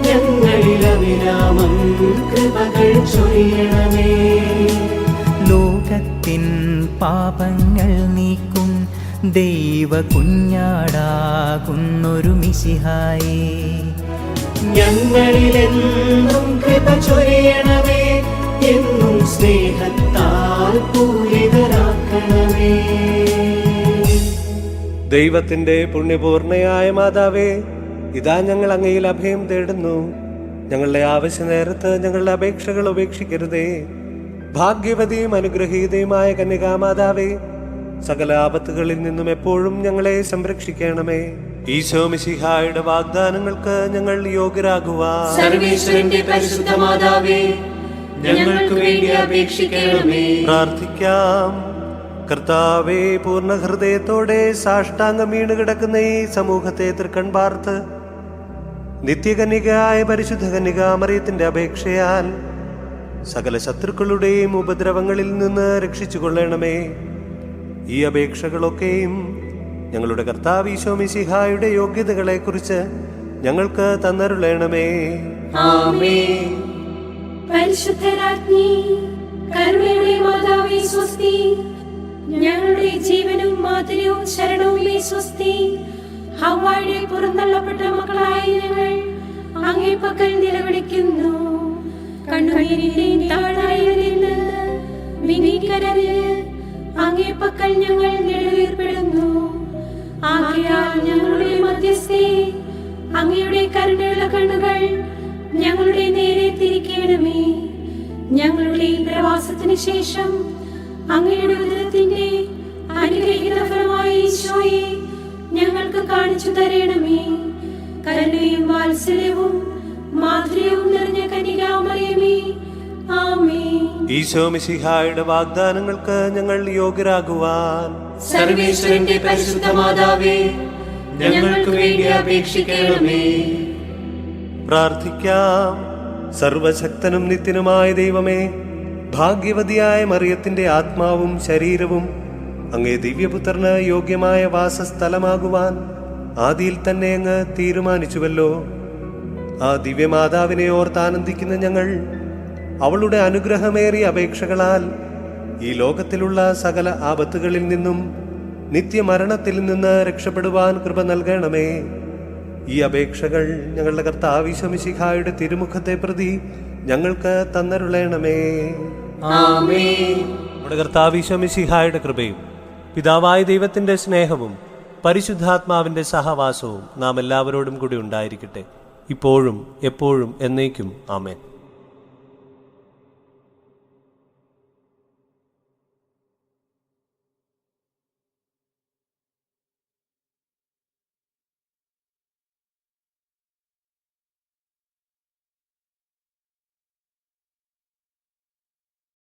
Speaker 5: ഞങ്ങളിൽ അവിരാമം കൃപകൾ ചൊരിയണമേ.
Speaker 6: ലോകത്തിൻ പാപങ്ങൾ നീക്കും ദൈവ കുഞ്ഞാടാകുന്നൊരു മിശിഹായേ,
Speaker 5: ഞങ്ങളിലെന്നും കൃപ ചൊരിയണമേ. എന്നും സ്നേഹത്താൽ പൂരിതരാക്കണമേ.
Speaker 2: ദൈവത്തിന്റെ പുണ്യപൂർണയായ മാതാവേ, ഇതാ ഞങ്ങൾ അങ്ങയിൽ അഭയം തേടുന്നു. ഞങ്ങളുടെ ആവശ്യ നേരത്ത് ഞങ്ങളുടെ അപേക്ഷകൾ ഉപേക്ഷിക്കരുതേ. ഭാഗ്യവതിയും അനുഗ്രഹീതയുമായ കന്യകാമാതാവേ, സകല ആപത്തുകളിൽ നിന്നും എപ്പോഴും ഞങ്ങളെ സംരക്ഷിക്കണമേ. ഈശോ മിശിഹായുടെ വാഗ്ദാനങ്ങൾക്ക് ഞങ്ങൾ യോഗ്യരാകുവാൻ
Speaker 4: സർവേശ്വരന്റെ പരിശുദ്ധ മാതാവേ, ഞങ്ങൾക്ക് വേണ്ടി അപേക്ഷിക്കണമേ.
Speaker 2: പ്രാർത്ഥിക്കാം. കർത്താവേ, പൂർണ്ണ ഹൃദയത്തോടെ സാഷ്ടാംഗം വീണ് കിടക്കുന്ന ഈ സമൂഹത്തെ തൃക്കൺ പാർത്ത് നിത്യകന്യകയായ പരിശുദ്ധ കന്യകാമറിയത്തിന്റെ അപേക്ഷയാൽ സകല ശത്രുക്കളുടെയും ഉപദ്രവങ്ങളിൽ നിന്ന് രക്ഷിച്ചുകൊള്ളണമേ. ഈ അപേക്ഷകളൊക്കെയും ഞങ്ങളുടെ കർത്താവ് ഈശോ മിശിഹായുടെ യോഗ്യതകളെക്കുറിച്ച് ഞങ്ങൾക്ക് തന്നരുളണമേ.
Speaker 4: ആമേൻ.
Speaker 3: പരിശുദ്ധരാജ്ഞി, കരുണയുടെ മാതാവേ സ്വസ്തി. ഞങ്ങളുടെ ജീവനും മാധുര്യവും ശരണവുമേ സ്വസ്തി. ഹവ്വായുടെ പുറന്തള്ളപ്പെട്ട മക്കളായ ഞങ്ങൾ അങ്ങേ പക്കൽ നിലവിളിക്കുന്നു. കണ്ണുനീരിന്റെയും താഴ്വരയിൽ നിന്ന് വിനീകരന് അങ്ങേ പക്കൽ ഞങ്ങൾ നെടുവീർപ്പെടുന്നു. ആകയാൽ ഞങ്ങളുടെ മധ്യസ്ഥേ, അങ്ങയുടെ കരുണയുള്ള കണ്ണുകൾ ഞങ്ങളുടെ നേരെ തിരിക്കണമേ. ഞങ്ങളുടെ ഈ പ്രവാസത്തിന് ശേഷം അങ്ങയുടെ ഉദരത്തിന്റെ അനുഗ്രഹീത ഫലമായ ഈശോയെ ഞങ്ങൾക്ക് കാണിച്ചു തരണമേ. കരുണയും വാത്സല്യവും മാധുര്യവും നിറഞ്ഞ കന്യകാമറിയമേ, ആമേൻ.
Speaker 2: ഈശോ മിശിഹായുടെ വാഗ്ദാനങ്ങൾക്ക് ഞങ്ങൾ യോഗ്യരാകുവാൻ
Speaker 4: സർവേശ്വരന്റെ പരിശുദ്ധ മാതാവേ, ഞങ്ങൾക്ക് വേണ്ടി അപേക്ഷിക്കണമേ.
Speaker 2: പ്രാർത്ഥിക്കാം. സർവശക്തനും നിത്യനുമായ ദൈവമേ, ഭാഗ്യവതിയായ മറിയത്തിന്റെ ആത്മാവും ശരീരവും അങ്ങേ ദിവ്യപുത്രന് യോഗ്യമായ വാസസ്ഥലമാകുവാൻ ആദിയിൽ തന്നെ അങ്ങ് തീരുമാനിച്ചുവല്ലോ. ആ ദിവ്യമാതാവിനെ ഓർത്താനന്ദിക്കുന്ന ഞങ്ങൾ അവളുടെ അനുഗ്രഹമേറിയ അപേക്ഷകളാൽ ഈ ലോകത്തിലുള്ള സകല ആപത്തുകളിൽ നിന്നും നിത്യമരണത്തിൽ നിന്ന് രക്ഷപ്പെടുവാൻ കൃപ നൽകണമേ. ഈ അപേക്ഷകൾ ഞങ്ങളുടെ കർത്താവ് ഈശോ മിശിഹായുടെ തിരുമുഖത്തെ പ്രതി ഞങ്ങൾക്ക് തന്നരുളണമേ.
Speaker 4: ആമേൻ.
Speaker 2: നമ്മുടെ കർത്താവ് ഈശോ മിശിഹായുടെ കൃപയും പിതാവായ ദൈവത്തിന്റെ സ്നേഹവും പരിശുദ്ധാത്മാവിന്റെ സഹവാസവും നാം എല്ലാവരോടും കൂടി ഉണ്ടായിരിക്കട്ടെ, ഇപ്പോഴും എപ്പോഴും എന്നേക്കും. ആമേൻ.